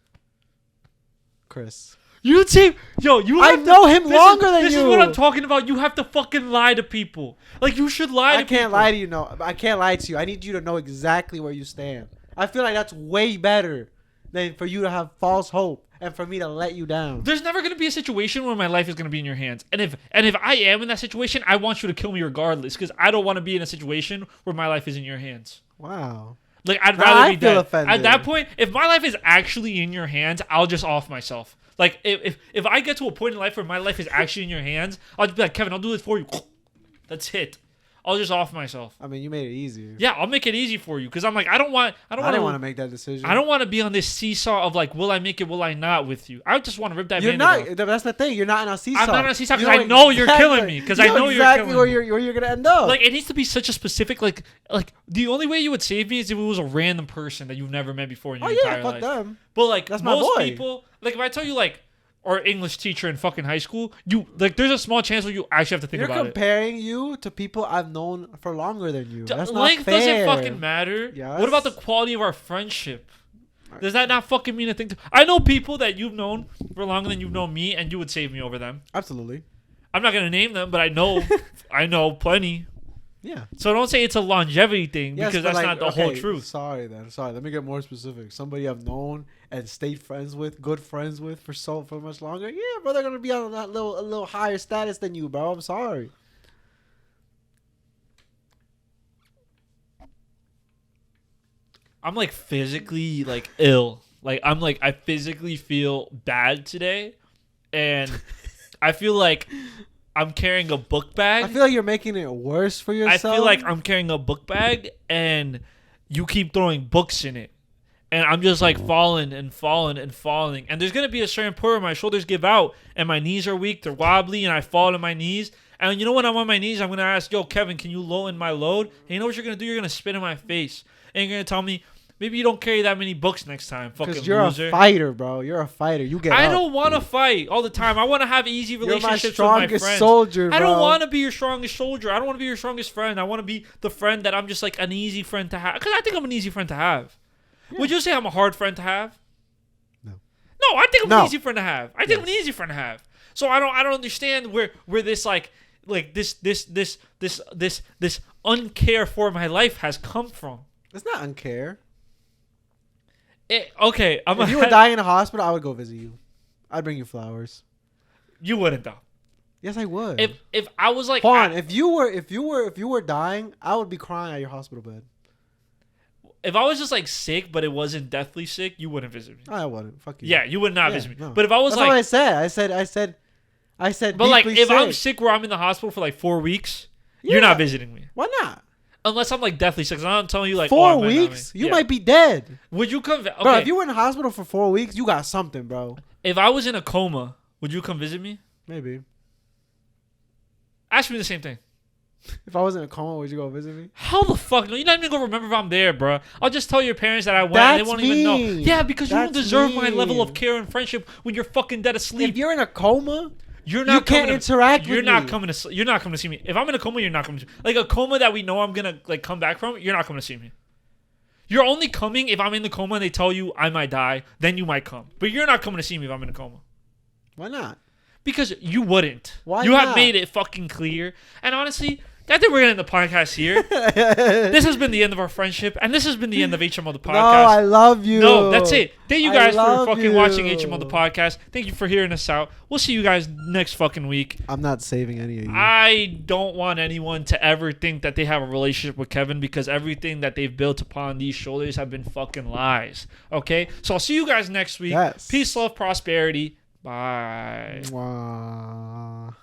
Speaker 2: Chris.
Speaker 1: You'd say, yo, you.
Speaker 2: I
Speaker 1: have
Speaker 2: know
Speaker 1: to,
Speaker 2: him longer than
Speaker 1: This is
Speaker 2: you.
Speaker 1: what I'm talking about. You have to fucking lie to people. Like you should lie.
Speaker 2: I can't lie to you. No, I can't lie to you. I need you to know exactly where you stand. I feel like that's way better than for you to have false hope and for me to let you down.
Speaker 1: There's never gonna be a situation where my life is gonna be in your hands. And if I am in that situation, I want you to kill me regardless, because I don't want to be in a situation where my life is in your hands.
Speaker 2: Wow.
Speaker 1: Like I'd
Speaker 2: Now
Speaker 1: rather
Speaker 2: I
Speaker 1: be
Speaker 2: feel
Speaker 1: dead.
Speaker 2: offended.
Speaker 1: At that point, if my life is actually in your hands, I'll just off myself. Like if I get to a point in life where my life is actually in your hands, I'll just be like, Kevin, I'll do this for you. That's it. I'll just off myself.
Speaker 2: I mean, you made it easier.
Speaker 1: Yeah, I'll make it easy for you, because I'm like I don't want
Speaker 2: I didn't want to make that decision.
Speaker 1: I don't want to be on this seesaw of like, will I make it, will I not with you? I just want to rip that.
Speaker 2: You're
Speaker 1: Band-Aid
Speaker 2: not.
Speaker 1: off.
Speaker 2: That's the thing. You're not in a seesaw.
Speaker 1: I'm not on a seesaw
Speaker 2: You
Speaker 1: because I know you're
Speaker 2: exactly-
Speaker 1: killing me. Because
Speaker 2: you
Speaker 1: I know
Speaker 2: exactly
Speaker 1: you're
Speaker 2: where
Speaker 1: killing me.
Speaker 2: where you're gonna end up.
Speaker 1: Like it needs to be such a specific like the only way you would save me is if it was a random person that you've never met before in your entire
Speaker 2: fuck
Speaker 1: life.
Speaker 2: them.
Speaker 1: But like
Speaker 2: That's my
Speaker 1: most
Speaker 2: boy.
Speaker 1: people, like if I tell you like our English teacher in fucking high school, you like there's a small chance where you actually have to think
Speaker 2: You're
Speaker 1: about
Speaker 2: comparing you to people I've known for longer than you.
Speaker 1: it.
Speaker 2: That's not
Speaker 1: Length
Speaker 2: fair.
Speaker 1: doesn't fucking matter.
Speaker 2: Yes.
Speaker 1: What about the quality of our friendship? Does that not fucking mean a thing? I know people that you've known for longer than you've known me, and you would save me over them.
Speaker 2: Absolutely.
Speaker 1: I'm not gonna name them, but I know, I know plenty.
Speaker 2: Yeah.
Speaker 1: So don't say it's a longevity thing,
Speaker 2: Yes,
Speaker 1: because
Speaker 2: but,
Speaker 1: that's
Speaker 2: like,
Speaker 1: not the whole
Speaker 2: okay,
Speaker 1: truth.
Speaker 2: Sorry. Let me get more specific. Somebody I've known and stayed friends with, good friends with for much longer. Yeah, bro, they're gonna be on that a little higher status than you, bro. I'm sorry.
Speaker 1: I'm like physically like ill. Like I'm like I physically feel bad today, and I feel like I'm carrying a book bag.
Speaker 2: I feel like you're making it worse for
Speaker 1: I
Speaker 2: yourself.
Speaker 1: feel like I'm carrying a book bag, and you keep throwing books in it, and I'm just like falling and falling and falling. And there's gonna be a certain point where my shoulders give out, and my knees are weak, they're wobbly, and I fall to my knees. And you know when I'm on my knees, I'm gonna ask, "Yo, Kevin, can you lower my load?" And you know what you're gonna do? You're gonna spit in my face, and you're gonna tell me, maybe you don't carry that many books next time, fucking
Speaker 2: because you're
Speaker 1: loser.
Speaker 2: a fighter, bro. You're a fighter. You get
Speaker 1: I
Speaker 2: up.
Speaker 1: don't want to fight all the time. I want to have easy
Speaker 2: You're my
Speaker 1: relationships with
Speaker 2: strongest
Speaker 1: my friends.
Speaker 2: soldier, bro.
Speaker 1: I don't want to be your strongest soldier. I don't want to be your strongest friend. I want to be the friend that I'm just like an easy friend to have. Because I think I'm an easy friend to have.
Speaker 2: Yeah.
Speaker 1: Would you say I'm a hard friend to have?
Speaker 2: No.
Speaker 1: No, I think I'm
Speaker 2: No.
Speaker 1: an easy friend to have. I think I'm an easy friend to have. So I don't understand where this like this uncare for my life has come from.
Speaker 2: It's not uncare.
Speaker 1: Okay,
Speaker 2: If you were dying in a hospital, I would go visit you. I'd bring you flowers.
Speaker 1: You wouldn't though.
Speaker 2: Yes, I would.
Speaker 1: If I was like
Speaker 2: Juan, if you were dying, I would be crying at your hospital bed.
Speaker 1: if I was just like sick, but it wasn't deathly sick, you wouldn't visit me.
Speaker 2: I wouldn't. Fuck you.
Speaker 1: Yeah, you would not
Speaker 2: Yeah,
Speaker 1: visit me.
Speaker 2: no.
Speaker 1: But if I was
Speaker 2: That's
Speaker 1: like,
Speaker 2: what I said. I said.
Speaker 1: but like
Speaker 2: deeply
Speaker 1: if I'm
Speaker 2: sick.
Speaker 1: sick where I'm in the hospital for like 4 weeks, you're
Speaker 2: Yeah.
Speaker 1: not visiting me.
Speaker 2: Why not?
Speaker 1: Unless I'm like deathly sick. 'Cause I'm not telling you like
Speaker 2: 4
Speaker 1: I might not
Speaker 2: weeks?
Speaker 1: be.
Speaker 2: You
Speaker 1: Yeah.
Speaker 2: might be dead,
Speaker 1: Would you come? Okay.
Speaker 2: bro. If you were in the hospital for 4 weeks, you got something, bro.
Speaker 1: If I was in a coma, would you come visit me?
Speaker 2: Maybe.
Speaker 1: Ask me the same thing.
Speaker 2: If I was in a coma, would you go visit me?
Speaker 1: How the fuck? No, you're not even gonna remember if I'm there, bro. I'll just tell your parents that I went. And
Speaker 2: That's
Speaker 1: they won't even know.
Speaker 2: mean.
Speaker 1: Yeah, because you don't
Speaker 2: That's
Speaker 1: deserve my level
Speaker 2: mean.
Speaker 1: of care and friendship when you're fucking dead
Speaker 2: If
Speaker 1: asleep.
Speaker 2: you're in a coma,
Speaker 1: You're
Speaker 2: You
Speaker 1: not
Speaker 2: can't
Speaker 1: coming to,
Speaker 2: interact
Speaker 1: You're
Speaker 2: with
Speaker 1: not
Speaker 2: me.
Speaker 1: coming to. You're not coming to see me. If I'm in a coma, you're not coming to. Like a coma that we know I'm gonna like come back from. You're not coming to see me. You're only coming if I'm in the coma and they tell you I might die. Then you might come. But you're not coming to see me if I'm in a coma.
Speaker 2: Why not?
Speaker 1: Because you wouldn't.
Speaker 2: Why
Speaker 1: you
Speaker 2: not?
Speaker 1: have made it fucking clear. And honestly, I think we're gonna end the podcast here. This has been the end of our friendship, and this has been the end of HMO the podcast.
Speaker 2: No, I love you.
Speaker 1: No, that's it. Thank you guys for
Speaker 2: love
Speaker 1: fucking watching
Speaker 2: you.
Speaker 1: HMO the podcast. Thank you for hearing us out. We'll see you guys next fucking week.
Speaker 2: I'm not saving any of you.
Speaker 1: I don't want anyone to ever think that they have a relationship with Kevin because everything that they've built upon these shoulders have been fucking lies. Okay? So I'll see you guys next week.
Speaker 2: Yes.
Speaker 1: Peace, love, prosperity. Bye.
Speaker 2: Mwah.